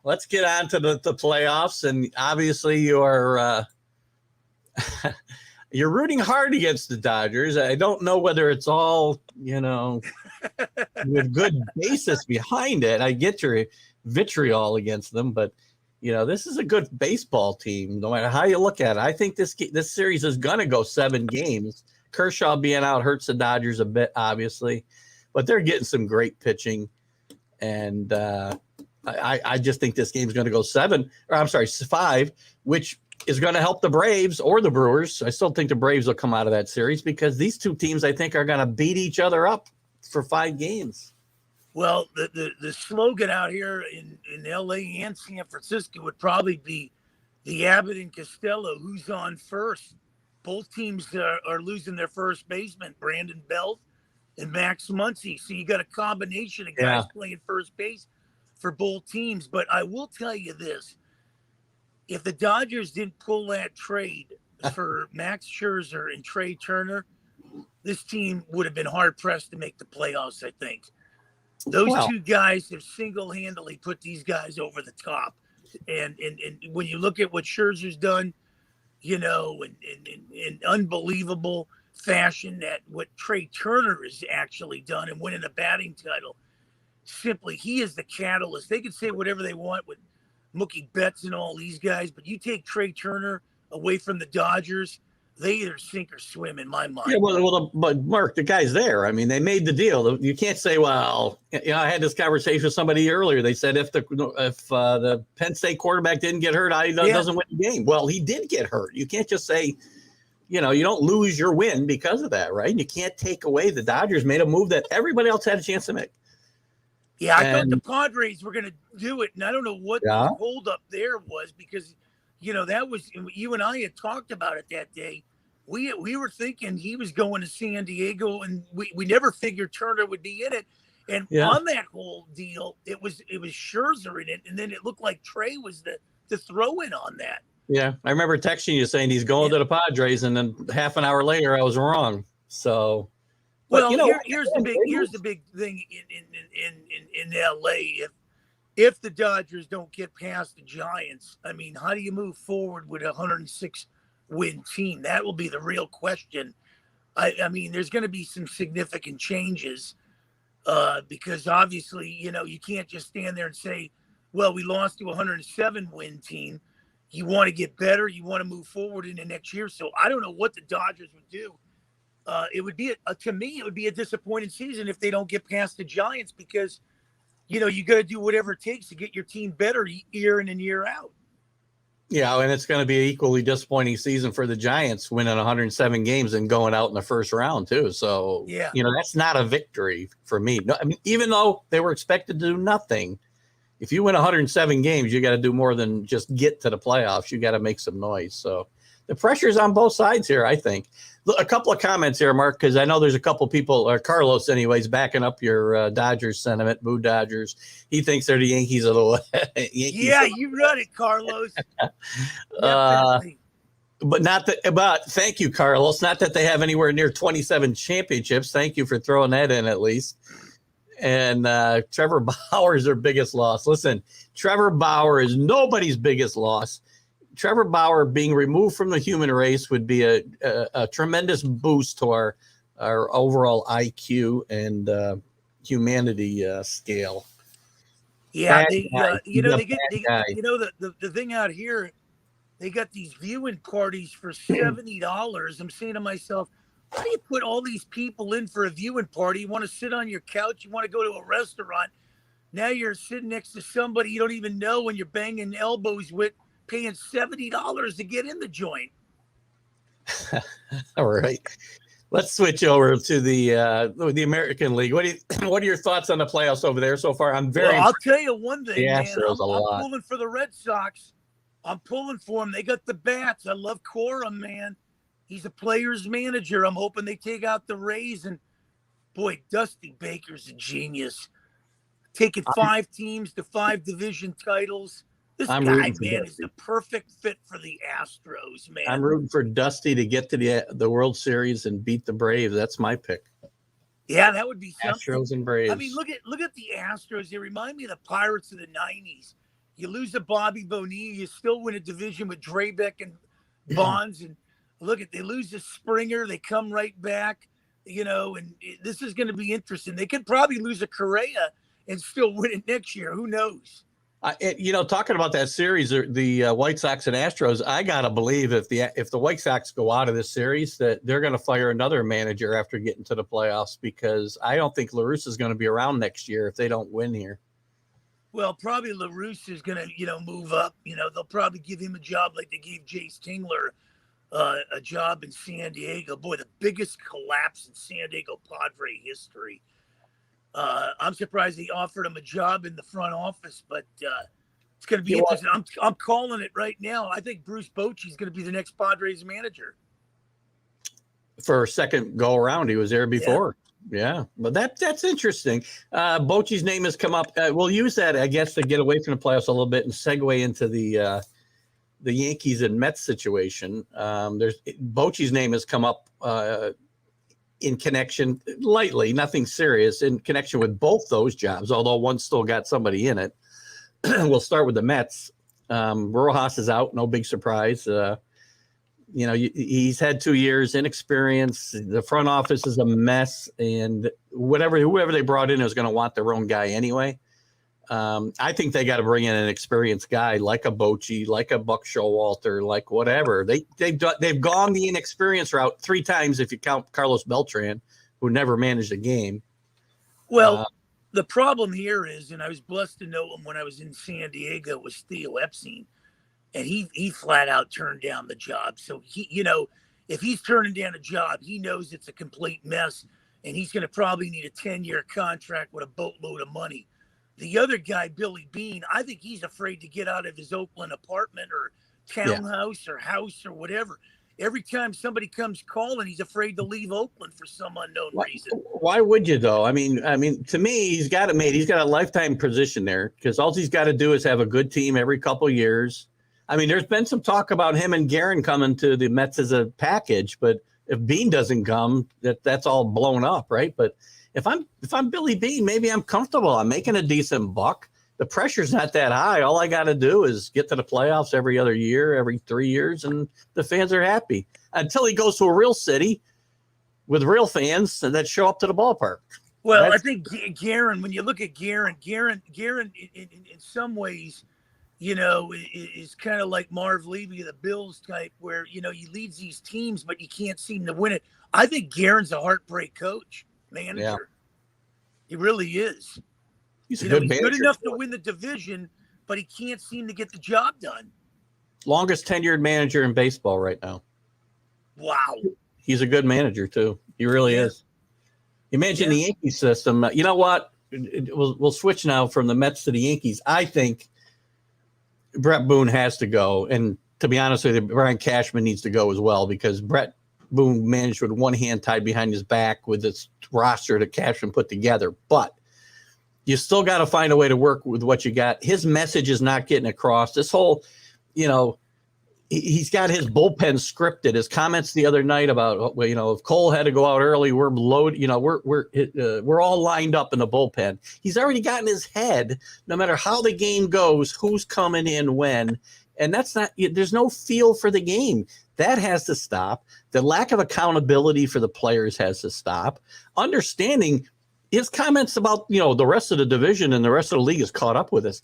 Let's get on to the playoffs, and obviously you are you're rooting hard against the Dodgers. I don't know whether it's all with good basis behind it. I get your vitriol against them, but this is a good baseball team, no matter how you look at it. I think this series is going to go 7 games. Kershaw being out hurts the Dodgers a bit, obviously, but they're getting some great pitching. And I just think this game is going to go 5, which is going to help the Braves or the Brewers. I still think the Braves will come out of that series because these two teams, I think, are going to beat each other up for 5 games. Well, the slogan out here in LA and San Francisco would probably be the Abbott and Costello, who's on first. Both teams are losing their first baseman, Brandon Belt and Max Muncy. So you got a combination of guys playing first base for both teams. But I will tell you this. If the Dodgers didn't pull that trade for Max Scherzer and Trey Turner, this team would have been hard-pressed to make the playoffs, I think. Those two guys have single-handedly put these guys over the top. And when you look at what Scherzer's done, in unbelievable fashion, at what Trey Turner has actually done and winning a batting title, simply, he is the catalyst. They can say whatever they want with Mookie Betts and all these guys, but you take Trey Turner away from the Dodgers, they either sink or swim in my mind. Yeah, but Mark, the guy's there. I mean, they made the deal. You can't say, I had this conversation with somebody earlier. They said if the Penn State quarterback didn't get hurt, doesn't win the game. Well, he did get hurt. You can't just say, you don't lose your win because of that, right? And you can't take away the Dodgers made a move that everybody else had a chance to make. Yeah, I thought the Padres were going to do it, and I don't know what the hold up there was because, that was you and I had talked about it that day. We were thinking he was going to San Diego, and we never figured Turner would be in it. And on that whole deal, it was Scherzer in it, and then it looked like Trey was the throw-in on that. Yeah, I remember texting you saying he's going to the Padres, and then half an hour later, I was wrong. So, well, here's the big thing in LA. If the Dodgers don't get past the Giants, I mean, how do you move forward with a 106-win team? That will be the real question. I mean, there's going to be some significant changes because obviously, you can't just stand there and say, well, we lost to a 107-win team. You want to get better. You want to move forward in the next year. So I don't know what the Dodgers would do. It would be, to me, it would be a disappointing season if they don't get past the Giants because, you got to do whatever it takes to get your team better year in and year out. Yeah, and it's going to be an equally disappointing season for the Giants winning 107 games and going out in the first round too. So, that's not a victory for me. No, I mean, even though they were expected to do nothing, if you win 107 games, you got to do more than just get to the playoffs. You got to make some noise. So the pressure's on both sides here, I think. Look, a couple of comments here, Mark, because I know there's a couple people, or Carlos anyways, backing up your Dodgers sentiment, Boo Dodgers. He thinks they're the Yankees of the Yankees. Yeah, you run it, Carlos. But thank you, Carlos. Not that they have anywhere near 27 championships. Thank you for throwing that in at least. And Trevor Bauer is their biggest loss. Listen, Trevor Bauer is nobody's biggest loss. Trevor Bauer being removed from the human race would be a tremendous boost to our overall IQ and humanity scale. Yeah, the thing out here, they got these viewing parties for $70. I'm saying to myself, How do you put all these people in for a viewing party? You want to sit on your couch. You want to go to a restaurant. Now you're sitting next to somebody you don't even know and you're banging elbows with, paying $70 to get in the joint. All right. Let's switch over to the American League. What are your thoughts on the playoffs over there so far? I'll tell you one thing, man. I'm pulling for the Red Sox. I'm pulling for them. They got the bats. I love Corum, man. He's a player's manager. I'm hoping they take out the Rays. And, boy, Dusty Baker's a genius. Taking 5 teams to 5 division titles. This guy, man, is the perfect fit for the Astros, man. I'm rooting for Dusty to get to the World Series and beat the Braves. That's my pick. Yeah, that would be something. Astros and Braves. I mean, look at the Astros. They remind me of the Pirates of the 90s. You lose to Bobby Bonilla, you still win a division with Drabek and Bonds. And they lose to Springer. They come right back, and this is going to be interesting. They could probably lose a Correa and still win it next year. Who knows? Talking about that series, the White Sox and Astros, I gotta believe if the White Sox go out of this series, that they're going to fire another manager after getting to the playoffs, because I don't think La Russa is going to be around next year if they don't win here. Well, probably La Russa is going to, move up. They'll probably give him a job like they gave Jace Tingler a job in San Diego. Boy, the biggest collapse in San Diego Padre history. I'm surprised they offered him a job in the front office, but it's going to be interesting. I'm calling it right now. I think Bruce Bochy is going to be the next Padres manager. For a second go around, he was there before. Yeah, but that's interesting. Bochy's name has come up. We'll use that, I guess, to get away from the playoffs a little bit and segue into the Yankees and Mets situation. Bochy's name has come up in connection, lightly, nothing serious, in connection with both those jobs, although one still got somebody in it. We'll start with the Mets. Rojas is out, no big surprise. He's had 2 years, inexperience. The front office is a mess, and whoever they brought in is going to want their own guy anyway. I think they got to bring in an experienced guy like a Bochy, like a Buck Showalter, like whatever. They've gone the inexperienced route 3 times if you count Carlos Beltran, who never managed a game. Well, the problem here is, and I was blessed to know him when I was in San Diego, was Theo Epstein, and he flat out turned down the job. So if he's turning down a job, he knows it's a complete mess, and he's going to probably need a 10-year contract with a boatload of money. The other guy, Billy Beane, I think he's afraid to get out of his Oakland apartment or townhouse or house or whatever. Every time somebody comes calling, he's afraid to leave Oakland for some unknown reason. Why would you, though? I mean, to me, he's got it made. He's got a lifetime position there, because all he's got to do is have a good team every couple of years. I mean, there's been some talk about him and Guerin coming to the Mets as a package, but if Beane doesn't come, that's all blown up, right? But if I'm Billy Beane, maybe I'm comfortable. I'm making a decent buck. The pressure's not that high. All I got to do is get to the playoffs every other year, every 3 years, and the fans are happy. Until he goes to a real city with real fans that show up to the ballpark. Well, I think Guerin, when you look at Guerin in some ways, is kind of like Marv Levy of the Bills type, where, he leads these teams, but you can't seem to win it. I think Guerin's a heartbreak coach. Manager. Yeah. He really is. He's a good manager. Good enough to win the division, but he can't seem to get the job done. Longest tenured manager in baseball right now. Wow. He's a good manager too. He really is. Imagine the Yankees system. You know what? We'll switch now from the Mets to the Yankees. I think Brett Boone has to go. And to be honest with you, Brian Cashman needs to go as well, because Brett Boone managed with one hand tied behind his back with this roster that Cashman put together. But you still got to find a way to work with what you got. His message is not getting across. This whole, he's got his bullpen scripted. His comments the other night about, if Cole had to go out early, we're loaded. We're all lined up in the bullpen. He's already got in his head, no matter how the game goes, who's coming in when. And there's no feel for the game. That has to stop. The lack of accountability for the players has to stop. Understanding his comments about, the rest of the division and the rest of the league has caught up with us.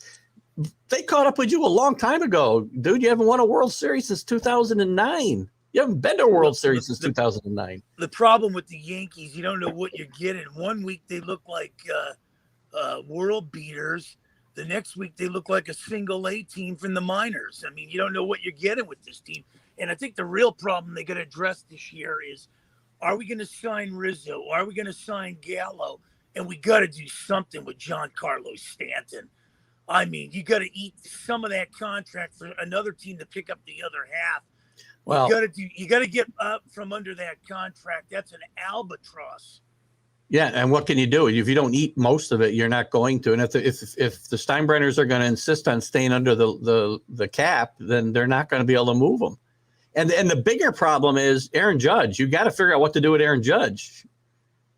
They caught up with you a long time ago. Dude, you haven't won a World Series since 2009. You haven't been to a World Series since 2009. The problem with the Yankees, you don't know what you're getting. One week they look like world beaters. The next week they look like a single A team from the minors. I mean, you don't know what you're getting with this team. And I think the real problem they got to address this year is, are we going to sign Rizzo? Are we going to sign Gallo? And we got to do something with Giancarlo Stanton. I mean, you got to eat some of that contract for another team to pick up the other half. Well, you got to get up from under that contract. That's an albatross. Yeah, and what can you do? If you don't eat most of it, you're not going to. And if the Steinbrenners are going to insist on staying under the cap, then they're not going to be able to move them. And the bigger problem is Aaron Judge. You got to figure out what to do with Aaron Judge.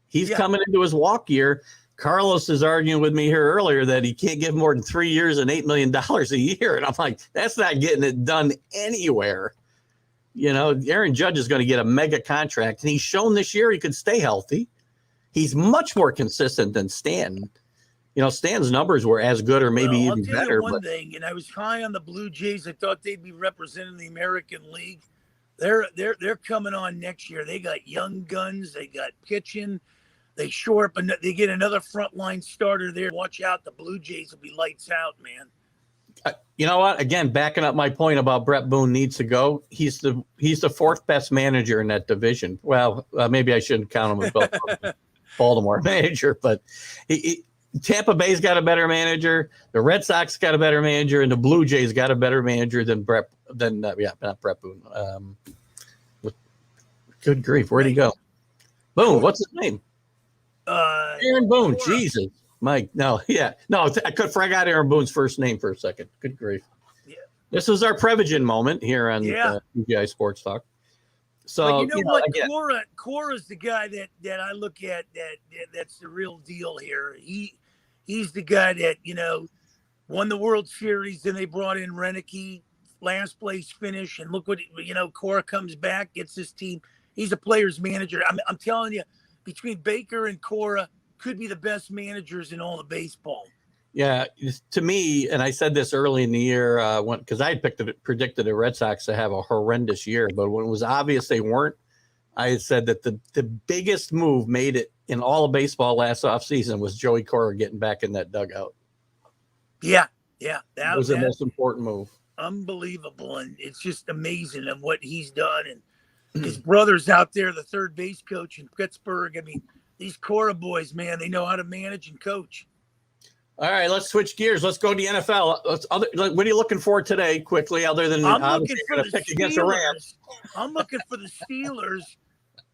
He's coming into his walk year. Carlos is arguing with me here earlier that he can't give more than 3 years and $8 million a year. And I'm like, that's not getting it done anywhere. You know, Aaron Judge is going to get a mega contract, and he's shown this year he could stay healthy. He's much more consistent than Stanton. You know, Stanton's numbers were as good or maybe even better. I'll tell you one thing, and I was high on the Blue Jays. I thought they'd be representing the American League. They're coming on next year. They got young guns. They got pitching. They shore up and they get another frontline starter there. Watch out, the Blue Jays will be lights out, man. You know what? Again, backing up my point about Brett Boone needs to go. He's the fourth best manager in that division. Well, maybe I shouldn't count him as Baltimore manager, but Tampa Bay's got a better manager. The Red Sox got a better manager, and the Blue Jays got a better manager than not Brett Boone. Good grief, where'd he go? Boone, what's his name? Aaron Boone. Jesus. Mike, I forgot Aaron Boone's first name for a second. Good grief. Yeah. This is our Prevagen moment here on TGI Sports Talk. So but you know what? Cora's the guy that I look at that's the real deal here. He's the guy that, you know, won the World Series, then they brought in Renicky, last place finish, and look what Cora comes back, gets his team. He's a player's manager. I'm telling you, between Baker and Cora, could be the best managers in all of baseball. Yeah, to me, and I said this early in the year because I had predicted the Red Sox to have a horrendous year, but when it was obvious they weren't, I had said that the biggest move made it in all of baseball last offseason was Joey Cora getting back in that dugout. Yeah, that was the most important move. Unbelievable, and it's just amazing of what he's done, and his brother's out there, the third base coach in Pittsburgh. I mean, these Cora boys, man, they know how to manage and coach. All right, let's switch gears. Let's go to the NFL. What are you looking for today, quickly, other than I'm looking for the Steelers. I'm looking for the Steelers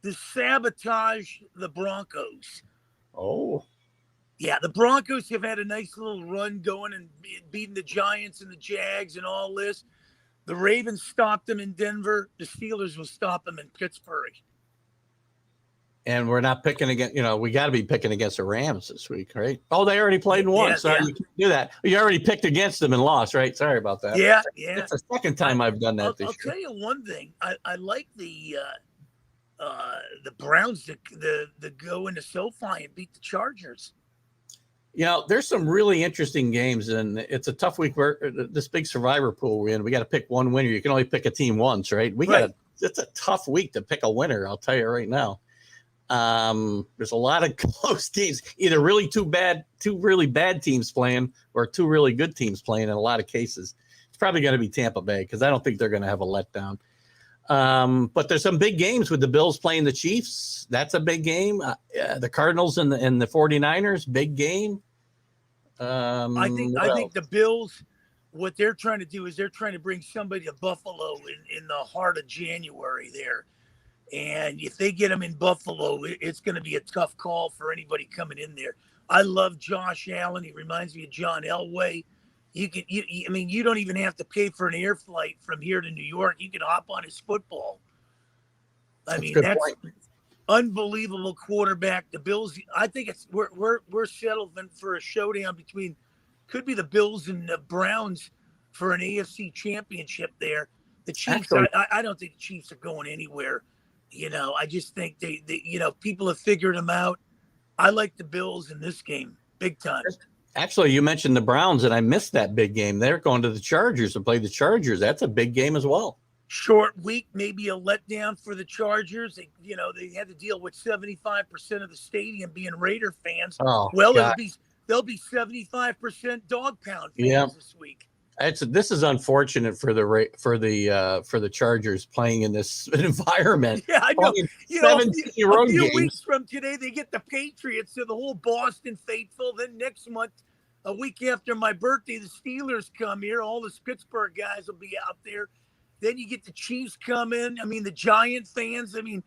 to sabotage the Broncos. Oh. Yeah, the Broncos have had a nice little run going and beating the Giants and the Jags and all this. The Ravens stopped them in Denver. The Steelers will stop them in Pittsburgh. And we're not picking against, we got to be picking against the Rams this week, right? Oh, they already played and won. Sorry, you can't do that. You already picked against them and lost, right? Sorry about that. Yeah. It's the second time I've done that this year. I'll tell you one thing. I like the Browns to go into SoFi and beat the Chargers. There's some really interesting games, and it's a tough week. This big survivor pool we're in, we got to pick one winner. You can only pick a team once, right? It's a tough week to pick a winner. I'll tell you right now. There's a lot of close games, either two really bad teams playing or two really good teams playing in a lot of cases. It's probably going to be Tampa Bay because I don't think they're going to have a letdown. But there's some big games with the Bills playing the Chiefs. That's a big game. The Cardinals and the 49ers, big game. I think the Bills, what they're trying to do is they're trying to bring somebody to Buffalo in the heart of January there. And if they get them in Buffalo, it's going to be a tough call for anybody coming in there. I love Josh Allen. He reminds me of John Elway. You don't even have to pay for an air flight from here to New York. You can hop on his football. That's unbelievable quarterback. The Bills. I think we're settled for a showdown between could be the Bills and the Browns for an AFC championship there. The Chiefs. I don't think the Chiefs are going anywhere. I just think they people have figured them out. I like the Bills in this game big time. Actually, you mentioned the Browns, and I missed that big game. They're going to the Chargers to play the Chargers. That's a big game as well. short week, maybe a letdown for the Chargers. They had to deal with 75% of the stadium being Raider fans. Oh, well, God. they'll be 75% dog pound fans this week. This is unfortunate for the Chargers playing in this environment. Yeah, I know. A few weeks from today, they get the Patriots, so the whole Boston faithful. Then next month, a week after my birthday, the Steelers come here. All the Pittsburgh guys will be out there. Then you get the Chiefs come in. I mean, the Giant fans. I mean,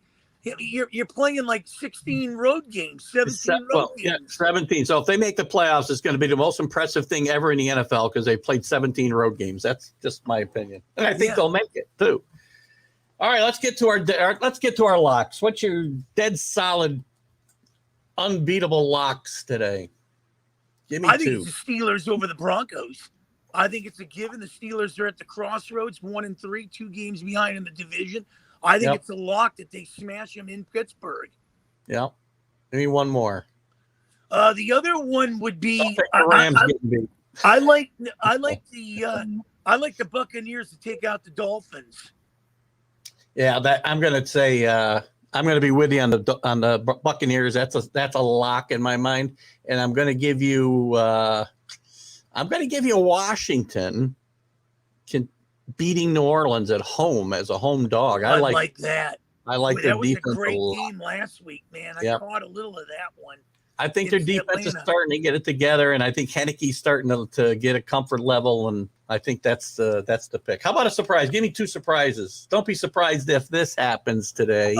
you're playing like 16 road games, 17 road games. Yeah, 17. So if they make the playoffs, it's going to be the most impressive thing ever in the NFL because they played 17 road games. That's just my opinion, and I think they'll make it too. All right, let's get to our locks. What's your dead solid, unbeatable locks today? Give me two. I think it's the Steelers over the Broncos. I think it's a given. The Steelers are at the crossroads, 1-3, 2 games behind in the division. I think it's a lock that they smash them in Pittsburgh. Yeah. Give me one more. The other one would be I like the Buccaneers to take out the Dolphins. Yeah, I'm going to say I'm going to be with you on the Buccaneers. That's a lock in my mind, and I'm going to give you Washington beating New Orleans at home as a home dog. I like that. I like their defense. That was a great game last week, man. I caught a little of that one. I think their defense is starting to get it together, and I think Heineke's starting to get a comfort level, and I think that's the pick. How about a surprise? Give me 2 surprises. Don't be surprised if this happens today.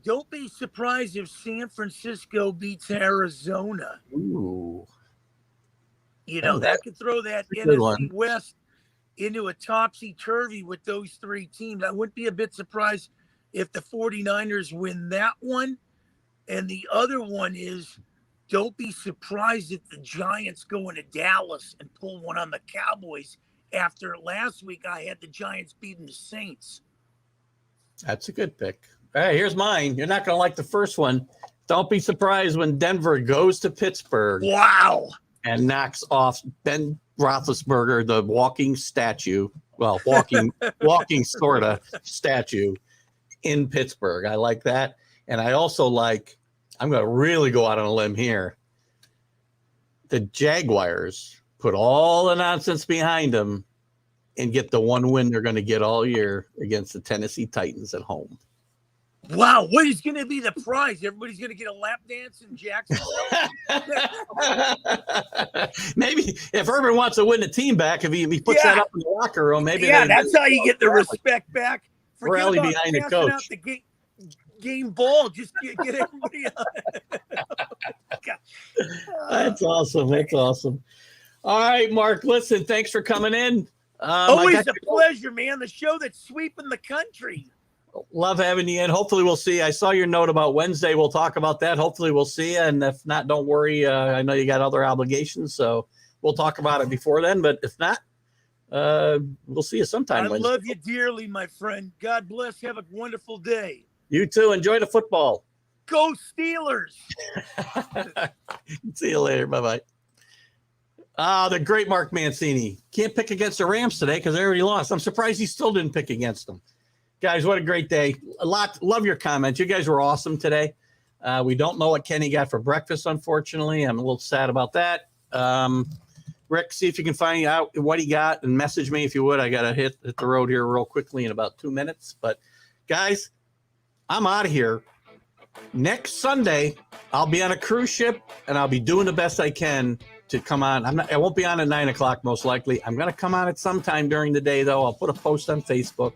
Don't be surprised if San Francisco beats Arizona. Ooh. That could throw that NFC West into a topsy-turvy with those 3 teams. I wouldn't be a bit surprised if the 49ers win that one. And the other one is, don't be surprised if the Giants go into Dallas and pull one on the Cowboys. After last week, I had the Giants beating the Saints. That's a good pick. All right, here's mine. You're not going to like the first one. Don't be surprised when Denver goes to Pittsburgh. Wow. And knocks off Ben Roethlisberger, the walking statue. Well, walking sort of statue in Pittsburgh. I like that. And I also I'm going to really go out on a limb here. The Jaguars put all the nonsense behind them and get the one win they're going to get all year against the Tennessee Titans at home. Wow, what is going to be the prize? Everybody's going to get a lap dance in Jacksonville? Maybe if Urban wants to win the team back, if he puts that up in the locker room, maybe. Yeah, that's how you get the respect back. Rally behind the coach. Out the game ball, just get everybody That's awesome. That's awesome. All right, Mark, listen, thanks for coming in. Always a pleasure, man. The show that's sweeping the country. Love having you in. Hopefully we'll see. I saw your note about Wednesday. We'll talk about that. Hopefully we'll see you. And if not, don't worry. I know you got other obligations, so we'll talk about it before then. But if not, we'll see you sometime. I love you dearly, my friend. God bless. Have a wonderful day. You too. Enjoy the football. Go Steelers. See you later. Bye-bye. The great Mark Mancini. Can't pick against the Rams today because they already lost. I'm surprised he still didn't pick against them. Guys, what a great day. Love your comments. You guys were awesome today. We don't know what Kenny got for breakfast, unfortunately. I'm a little sad about that. Rick, see if you can find out what he got and message me if you would. I got to hit the road here real quickly in about 2 minutes. But, guys, I'm out of here. Next Sunday, I'll be on a cruise ship, and I'll be doing the best I can to come on. I won't be on at 9 o'clock, most likely. I'm going to come on at some time during the day, though. I'll put a post on Facebook.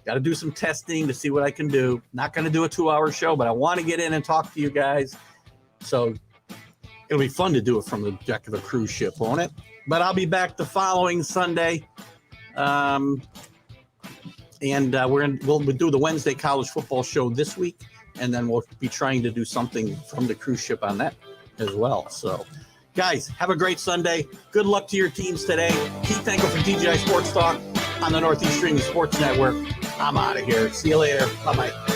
Got to do some testing to see what I can do. Not going to do a 2-hour show, but I want to get in and talk to you guys. So it'll be fun to do it from the deck of a cruise ship, won't it? But I'll be back the following Sunday. And we'll do the Wednesday college football show this week. And then we'll be trying to do something from the cruise ship on that as well. So, guys, have a great Sunday. Good luck to your teams today. Keith Tanko from TGI Sports Talk on the Northeast Streaming Sports Network. I'm out of here. See you later. Bye-bye.